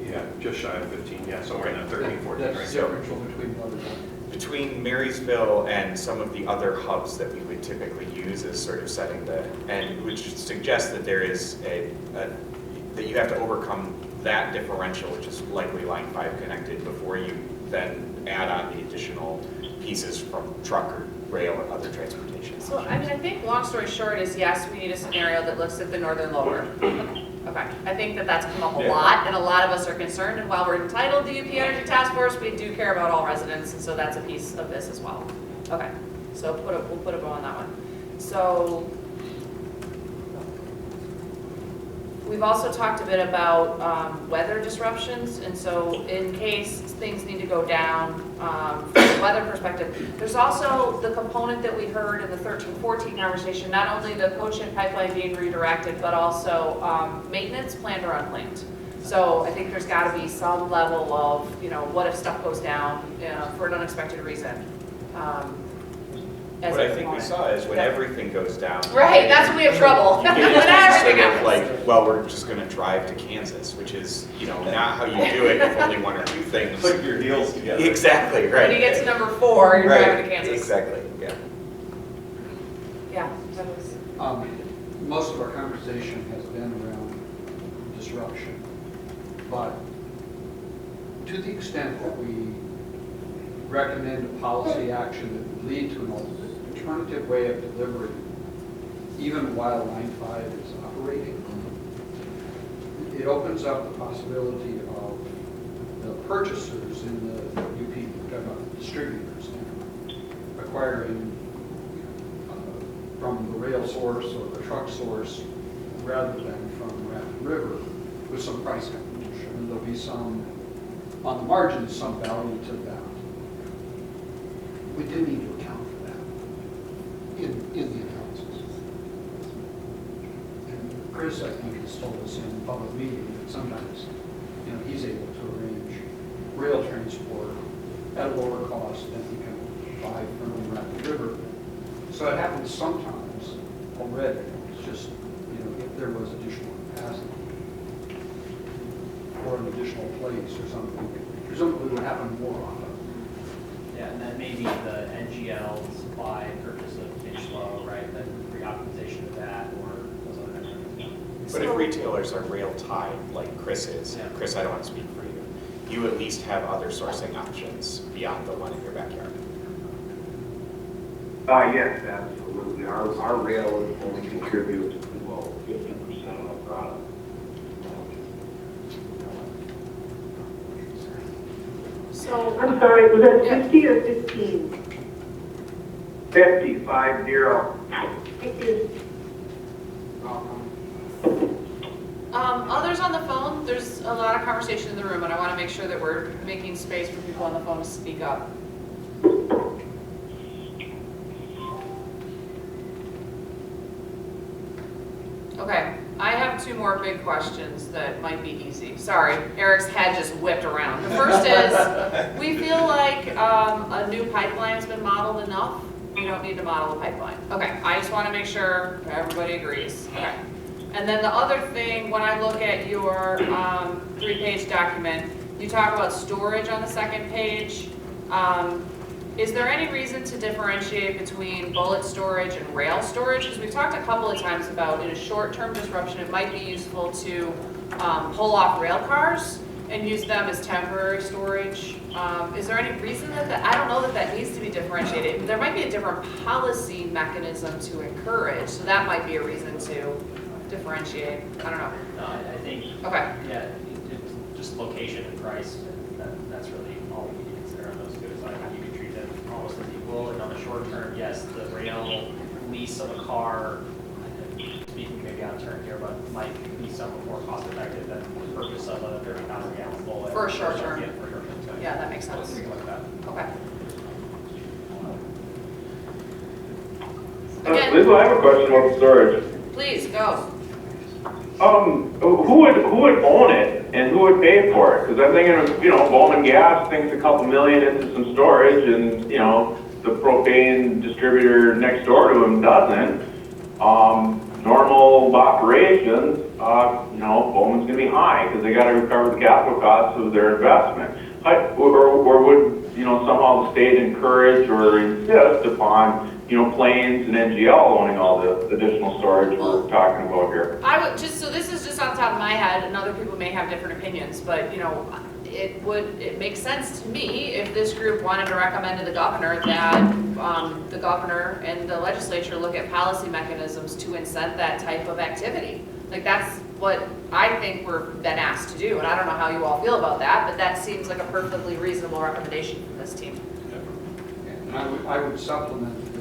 Yeah, just shy of 15, yeah, somewhere in that 13, 14, right? That's the differential Between Marysville and some of the other hubs that we would typically use as sort of setting and which suggests that there is that you have to overcome that differential, which is likely line 5 connected, before you then add on the additional pieces from truck or rail or other transportation. So, I think long story short is yes, we need a scenario that looks at the northern lower. Okay, I think that's come up a lot, and a lot of us are concerned, and while we're entitled to UP Energy Task Force, we do care about all residents, and so that's a piece of this as well. Okay, so we'll put a bow on that one. So, we've also talked a bit about weather disruptions, and so in case things need to go down from a weather perspective, there's also the component that we heard in the 13-14 conversation, not only the Cochin pipeline being redirected, but also maintenance, planned or unplanned. So I think there's got to be some level of, what if stuff goes down for an unexpected reason. as What a I think we component. saw is when everything goes down. Right, that's when we have trouble. You get When into this everything sort of happens. like, well, we're just gonna drive to Kansas, which is, not how you do it with only one or two things. Click your heels together. Exactly, right. When you get to number 4, you're Right, driving to Kansas. Exactly, yeah. Yeah, that was. Most of our conversation has been around disruption, but to the extent that we recommend a policy action that would lead to an alternative way of delivery, even while Line 5 is operating, it opens up the possibility of the purchasers in the UP, distributors, acquiring from the rail source or the truck source rather than from Rapid River with some price competition. And there'll be some, on the margins, some value to that. We do need to account for that in the analysis. And Chris, I think, has told us in a public meeting that sometimes, he's able to arrange rail transport at a lower cost than he can buy from Rapid River. So it happens sometimes already. It's just, if there was additional capacity or an additional place or something, presumably it would happen more often. Yeah, and then maybe the NGL supply purchase of Kinchlow, right, then reoptimization of that or those other things. But if retailers are rail tied, like Chris is, Yeah. Chris, I don't want to speak for you at least have other sourcing options beyond the one in your backyard. Yes, absolutely. Our rail only contributes, 50% of the product. So, I'm sorry, was that 50 or 15? 50. Thank you. others on the phone, there's a lot of conversation in the room, and I want to make sure that we're making space for people on the phone to speak up. Okay, I have 2 more big questions that might be easy. Sorry, Eric's head just whipped around. The first is, we feel like a new pipeline has been modeled enough. We don't need to model a pipeline. Okay, I just want to make sure everybody agrees. Okay. And then the other thing, when I look at your 3-page document, you talk about storage on the 2nd page. Is there any reason to differentiate between bullet storage and rail storage? Because we've talked a couple of times about in a short-term disruption, it might be useful to pull off rail cars and use them as temporary storage. Is there any reason that I don't know that needs to be differentiated. There might be a different policy mechanism to encourage, so that might be a reason to differentiate. I don't know. No, I think, Okay. yeah, it's just location and price, that's really all we need to consider on those two. So I think you can treat them almost as equal, and on the short term, yes, the rail lease of a car, speaking maybe out of turn here, but might be somewhat more cost effective than the purchase of a 30,000 gallon full. For a short term. Yeah, for a short term. So Yeah, that makes we'll sense. take a look at that. Okay. Lisa, I have a question about storage. Please, go. Who would own it and who would pay for it? Because I'm thinking of, Bowman Gas thinks a couple million into some storage and, the propane distributor next door to him doesn't. Normal operations, Bowman's gonna be high because they gotta recover the capital costs of their investment. Or would, somehow the state encourage or insist upon, Plains and NGL owning all the additional storage we're talking about here? I would so this is just on top of my head, and other people may have different opinions, but it makes sense to me if this group wanted to recommend to the governor that the governor and the legislature look at policy mechanisms to incent that type of activity. Like that's what I think we're been asked to do, and I don't know how you all feel about that, but that seems like a perfectly reasonable recommendation from this team. And I would supplement that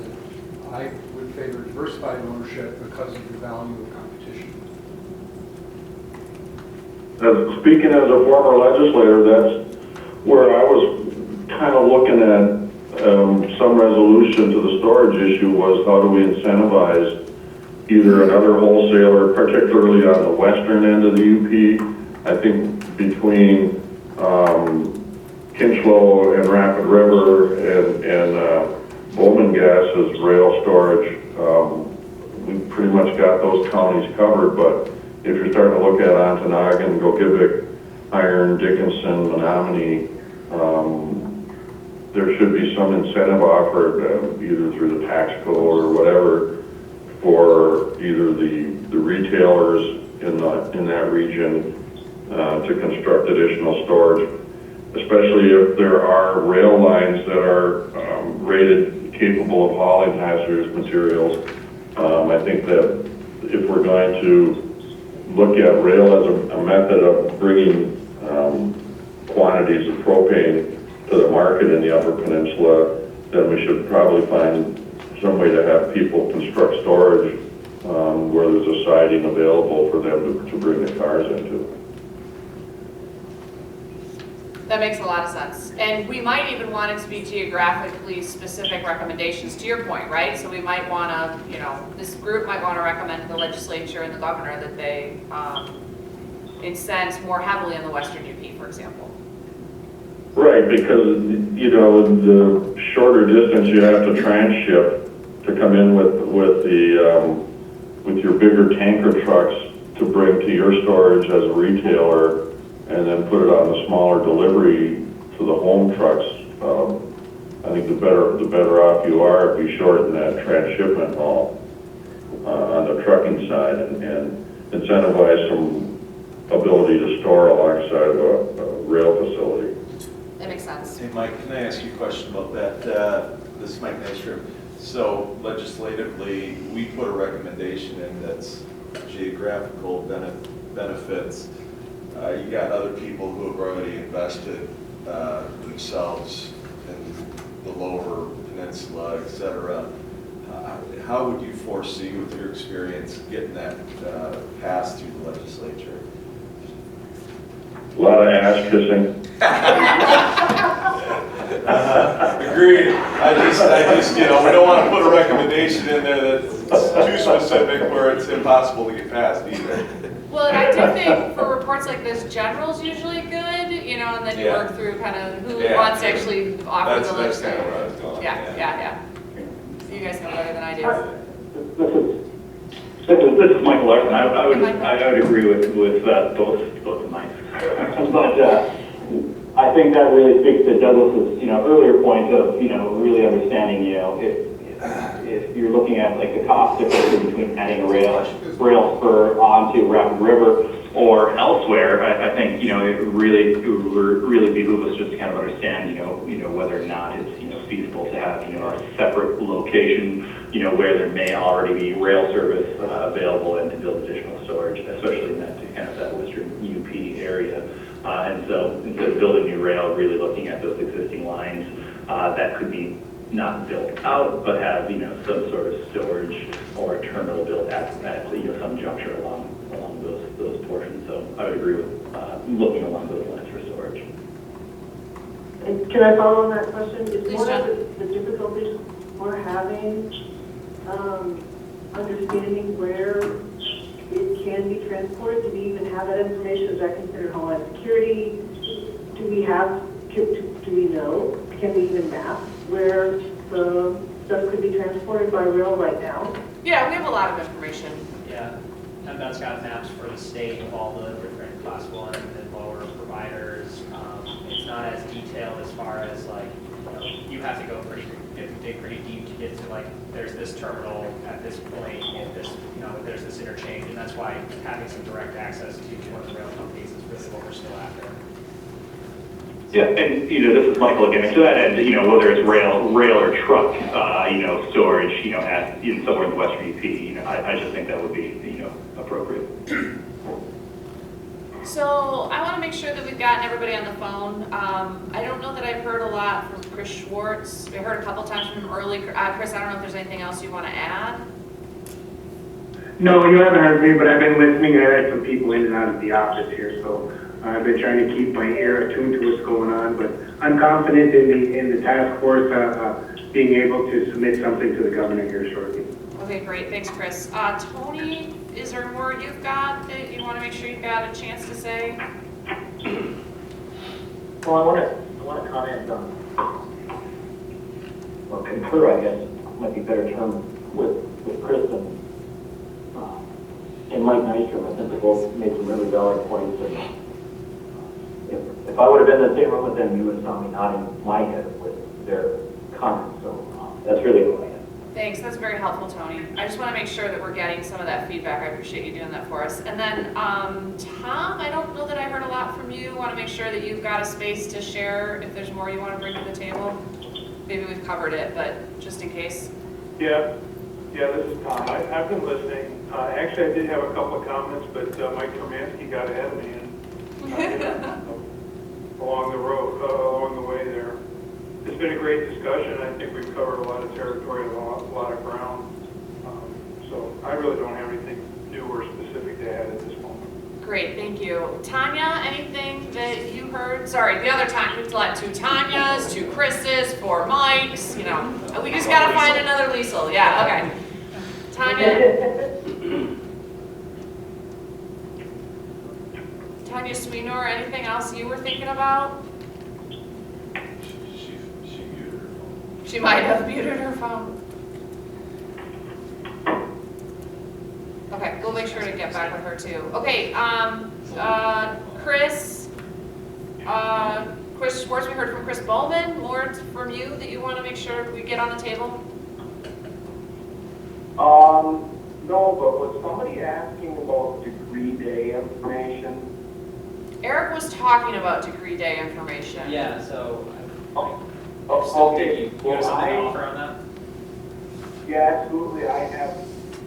I would favor diversified ownership because of the value of competition. Speaking as a former legislator, that's where I was kind of looking at some resolution to the storage issue was how do we incentivize either another wholesaler, particularly on the western end of the UP. I think between Kinchlow and Rapid River and Bowman Gas is rail storage. We've pretty much got those counties covered, but if you're starting to look at Ontonagon, Gogebic, Iron, Dickinson, Menominee, there should be some incentive offered, either through the tax code or whatever, for either the retailers in that region to construct additional storage, especially if there are rail lines that are rated capable of hauling hazardous materials. I think that if we're going to look at rail as a method of bringing quantities of propane to the market in the Upper Peninsula, then we should probably find some way to have people construct storage where there's a siding available for them to bring the cars into. That makes a lot of sense. And we might even want it to be geographically specific recommendations, to your point, right? So we might want to, this group might want to recommend to the legislature and the governor that they incent more heavily in the Western UP, for example. Right, because, the shorter distance you have to transship to come in with your bigger tanker trucks to bring to your storage as a retailer, and then put it on the smaller delivery to the home trucks. I think the better off you are if you shorten that transshipment haul on the trucking side and incentivize some ability to store alongside of a rail facility. That makes sense. Hey, Mike, can I ask you a question about that? This is Mike Nystrom. So legislatively, we put a recommendation in that's geographical benefits. You got other people who have already invested themselves in the lower peninsula, et cetera. How would you foresee, with your experience, getting that passed through the legislature? A lot of ass kissing. Agreed. I just, we don't want to put a recommendation in there that's too specific where it's impossible to get passed either. Well, and I do think for reports like this, general's usually good, and then you work through kind of who wants to actually offer the list. That's kind of where I was going. Yeah. You guys know better than I do. This is Michael Larson. I would agree with both of mine. But I think that really speaks to Douglas's earlier point of really understanding if you're looking at like the cost difference between adding a rail spur onto Rapid River or elsewhere, I think it really behooves us just to kind of understand whether or not it's feasible to have a separate location where there may already be rail service available and to build additional storage, especially in that kind of that western UP area. And so instead of building new rail, really looking at those existing lines that could be not built out, but have some sort of storage or a terminal built at some juncture along those portions. So I would agree with looking along those lines for storage. And can I follow on that question? Is Please, one John. of the difficulties we're having understanding where it can be transported? Do we even have that information? Is that considered homeland security? Do we know? Can we even map where the stuff could be transported by rail right now? Yeah, we have a lot of information. Yeah, MDOT's got maps for the state of all the different class 1 and lower providers. It's not as detailed as far as you have to go dig pretty deep to get to there's this terminal at this point, and this there's this interchange, and that's why having some direct access to one of the rail companies is really what we're still after. Yeah, and this is Michael again. To that end, whether it's rail or truck, storage, at somewhere in the Western UP, I just think that would be, appropriate. So I want to make sure that we've gotten everybody on the phone. I don't know that I've heard a lot from Chris Schwartz. I heard a couple times from him early. Chris, I don't know if there's anything else you want to add. No, you haven't heard me, but I've been listening. I had some people in and out of the office here, so I've been trying to keep my ear attuned to what's going on. But I'm confident in the task force being able to submit something to the governor here shortly. Okay, great. Thanks, Chris. Tony, is there more you've got that you want to make sure you've got a chance to say? Well, I want to comment on or concur, I guess, might be a better term, with Kristen and Mike Nystrom. I think they both made some really valid points. And if I would have been in the same room with them, you would have saw me nodding my head with their comments. So that's really all I had. Thanks, that's very helpful, Tony. I just want to make sure that we're getting some of that feedback. I appreciate you doing that for us. And then, Tom, I don't know that I heard a lot from you. Want to make sure that you've got a space to share if there's more you want to bring to the table. Maybe we've covered it, but just in case. Yeah, this is Tom. I've been listening. Actually, I did have a couple of comments, but Mike Hermansky got ahead of me and along the way there. It's been a great discussion. I think we've covered a lot of territory, a lot of ground. So I really don't have anything new or specific to add at this moment. Great, thank you. Tanya, anything that you heard? Sorry, the other time, we've let 2 Tanyas, 2 Chris's, 4 Mikes, you know. We just gotta find another Liesel. Yeah, okay. Tanya? Tanya Sweenor, anything else you were thinking about? She might have muted her phone. Okay, we'll make sure to get back with her too. Okay, Chris Schwartz, we heard from Chris Bowman. More from you that you want to make sure we get on the table? No, but was somebody asking about degree day information? Eric was talking about degree day information. Yeah, so. Okay. You have something to offer on that? Yeah, absolutely. I have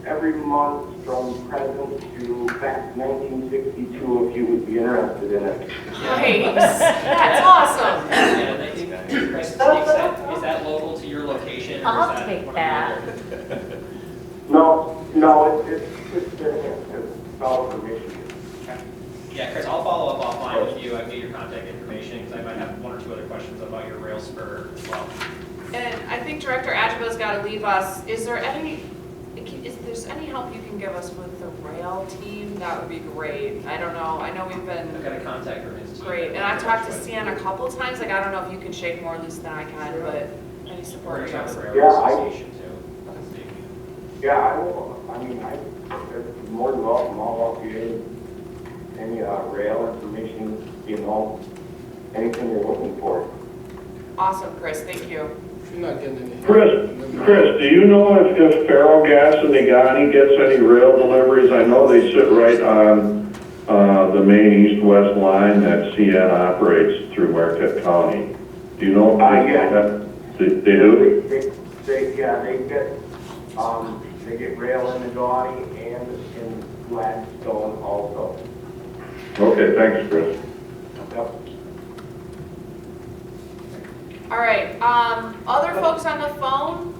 every month from present to back 1962, if you would be interested in it. Nice. That's awesome. Yeah, thank you. Chris, is that local to your location? Or I'll is that take one that. of your- No, it's all for Michigan. Yeah, Chris, I'll follow up offline with you. I can get your contact information because I might have 1 or 2 other questions about your rail spur as well. And I think Director Ajiba's got to leave us. Is there any help you can give us with the rail team? That would be great. I don't know. I know we've been. I've got a contact from his team. Great. And I've talked to Sienna a couple times. Like, I don't know if you can shake more loose than I can, but any support We're you going to guys. talk to the railroad association too. Yeah, I will. I mean, they're more than welcome. I'll walk you in any rail information, anything you're looking for. Awesome, Chris. Thank you. You're not getting any. Chris, do you know if Faro Gas and Negani gets any rail deliveries? I know they sit right on the main east-west line that CN operates through Marquette County. Do you know? Yeah. They do? They get rail in the Gaudi and in Gladstone also. Okay, thanks, Chris. Yep. All right. Other folks on the phone?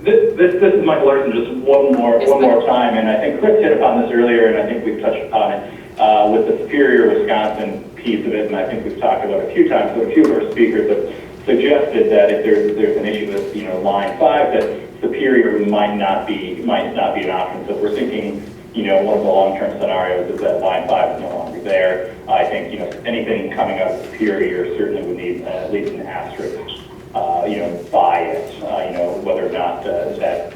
This is Michael Larson, just one more time, and I think Chris hit upon this earlier, and I think we've touched upon it with the Superior Wisconsin piece of it, and I think we've talked about it a few times, but a few of our speakers have suggested that if there's an issue with line 5, that Superior might not be an option. So if we're thinking, one of the long-term scenarios is that line 5 is no longer there. I think anything coming out of Superior certainly would need at least an asterisk, by it, whether or not that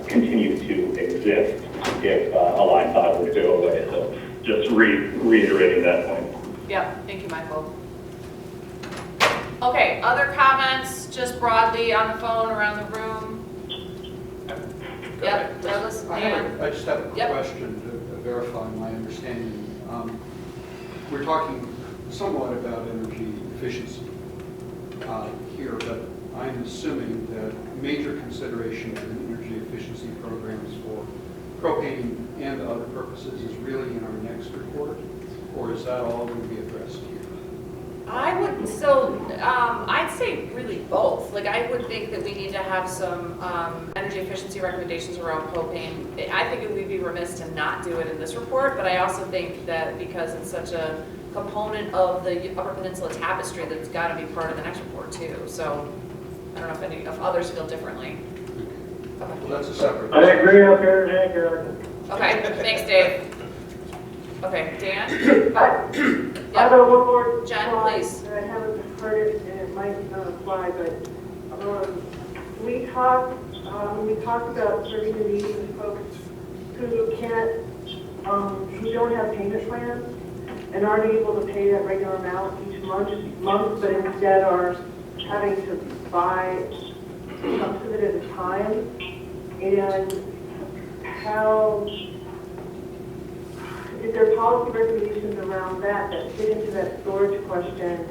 continues to exist if a line 5 were to go away. So just reiterating that point. Yeah, thank you, Michael. Okay, other comments, just broadly on the phone, around the room? Yep, Douglas, Dan? I just have a question to verify my understanding. We're talking somewhat about energy efficiency here, but I'm assuming that major consideration in energy efficiency programs for propane and other purposes is really in our next report, or is that all going to be addressed here? I'd say really both. Like, I would think that we need to have some energy efficiency recommendations around propane. I think it would be remiss to not do it in this report, but I also think that because it's such a component of the Upper Peninsula tapestry, that it's got to be part of the next report too. So I don't know if others feel differently. Okay. Well, that's a separate. I agree up here, Nick. Okay, thanks, Dave. Okay, Dan? I have one more Jen, slide please. that I haven't heard it, and it might not apply, but we talked about starting the meeting with folks who can't, who don't have payment plans and aren't able to pay that regular amount each month, but instead are having to buy some of it at a time, and how, is there policy recommendations around that fit into that storage question?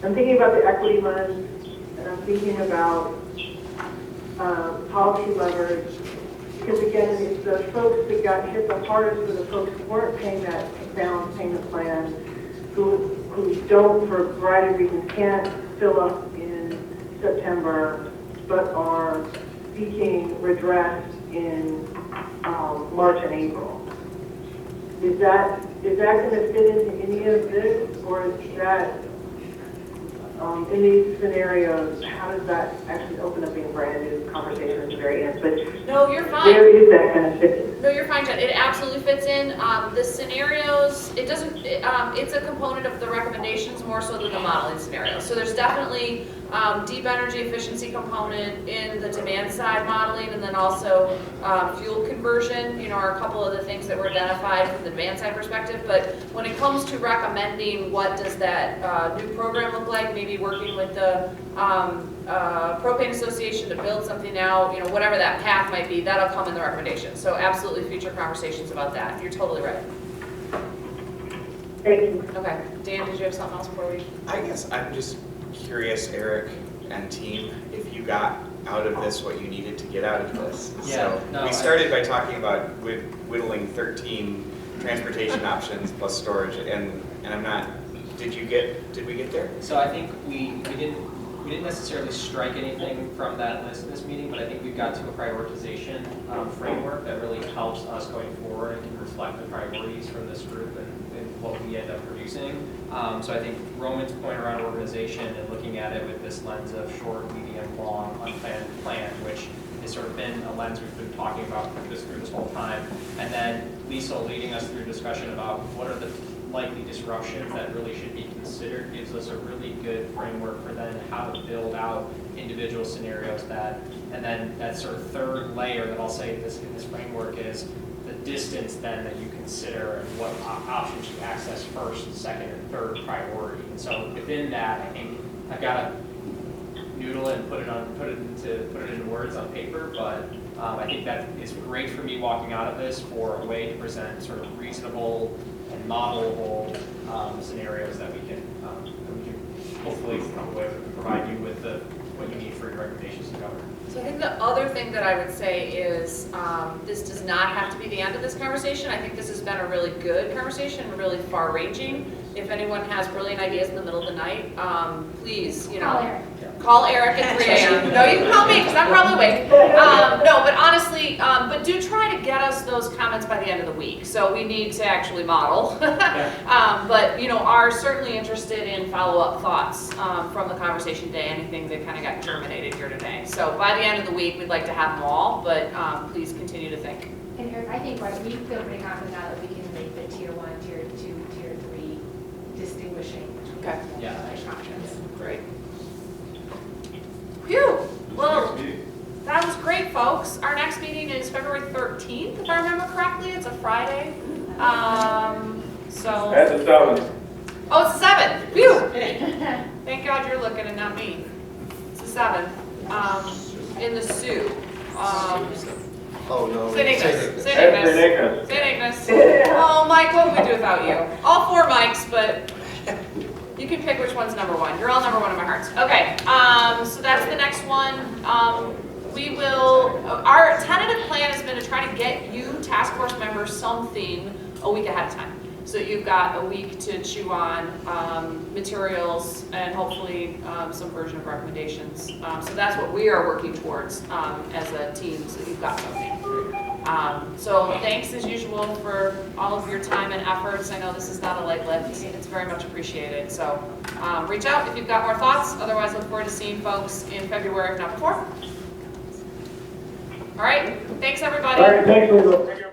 I'm thinking about the equity loans, and I'm thinking about policy leverage, because again, it's the folks that got hit the hardest were the folks who weren't paying that balance payment plan, who don't, for a variety of reasons, can't fill up in September, but are seeking redress in March and April. Is that going to fit into any of this, or is that, in these scenarios, how does that actually open up a brand new conversation at the very end? But No, you're fine. where is that going to fit in? No, you're fine, Jen. It absolutely fits in. The scenarios, it doesn't, it's a component of the recommendations more so than the modeling scenarios. So there's definitely deep energy efficiency component in the demand side modeling, and then also fuel conversion, are a couple of the things that were identified from the demand side perspective. But when it comes to recommending what does that new program look like, maybe working with the propane association to build something out, whatever that path might be, that'll come in the recommendation. So absolutely future conversations about that. You're totally right. Thank you. Okay. Dan, did you have something else before we? I guess I'm just curious, Eric and team, if you got out of this what you needed to get out of this. Yeah, So no, we started by talking about whittling 13 transportation options plus storage, and I'm not, did we get there? So I think we didn't necessarily strike anything from that list in this meeting, but I think we got to a prioritization framework that really helps us going forward and can reflect the priorities from this group and what we end up producing. So I think Roman's point around organization and looking at it with this lens of short, medium, long, unplanned, planned, which has sort of been a lens we've been talking about through this whole time. And then Lisa leading us through a discussion about what are the likely disruptions that really should be considered gives us a really good framework for then how to build out individual scenarios and then that sort of third layer that I'll say in this framework is the distance then that you consider and what options you access first, second, and third priority. And so within that, I think I've got to noodle it and put it into words on paper, but I think that is great for me walking out of this for a way to present sort of reasonable and modelable scenarios that we can hopefully come away with and provide you with what you need for your recommendations to govern. So I think the other thing that I would say is this does not have to be the end of this conversation. I think this has been a really good conversation, really far-ranging. If anyone has brilliant ideas in the middle of the night, please, call Eric at 3 a.m. No, you can call me because I'm probably awake. No, but honestly, but do try to get us those comments by the end of the week. So we need to actually model. But are certainly interested in follow-up thoughts from the conversation today, anything that kind of got germinated here today. So by the end of the week, we'd like to have them all, but please continue to think. And Eric, I think we feel pretty confident now that we can make the tier 1, tier 2, tier 3 distinguishing between options. Great. Phew. Well, that was great, folks. Our next meeting is February 13th, if I remember correctly. It's a Friday. So. That's a 7. Oh, it's a 7. Phew. Thank God you're looking and not me. It's a 7. In the Sioux. Oh, no. St. Ignace. St. Ignace. Oh, Mike, what would we do without you? All 4 mics, but you can pick which one's number 1. You're all number 1 in my heart. Okay, so that's the next one. Our tentative plan has been to try to get you task force members something a week ahead of time. So you've got a week to chew on materials and hopefully some version of recommendations. So that's what we are working towards as a team, so you've got something. So thanks as usual for all of your time and efforts. I know this is not a light lift. It's very much appreciated. So reach out if you've got more thoughts. Otherwise, look forward to seeing folks in February, if not before. All right. Thanks, everybody. All right, thanks, Lisa.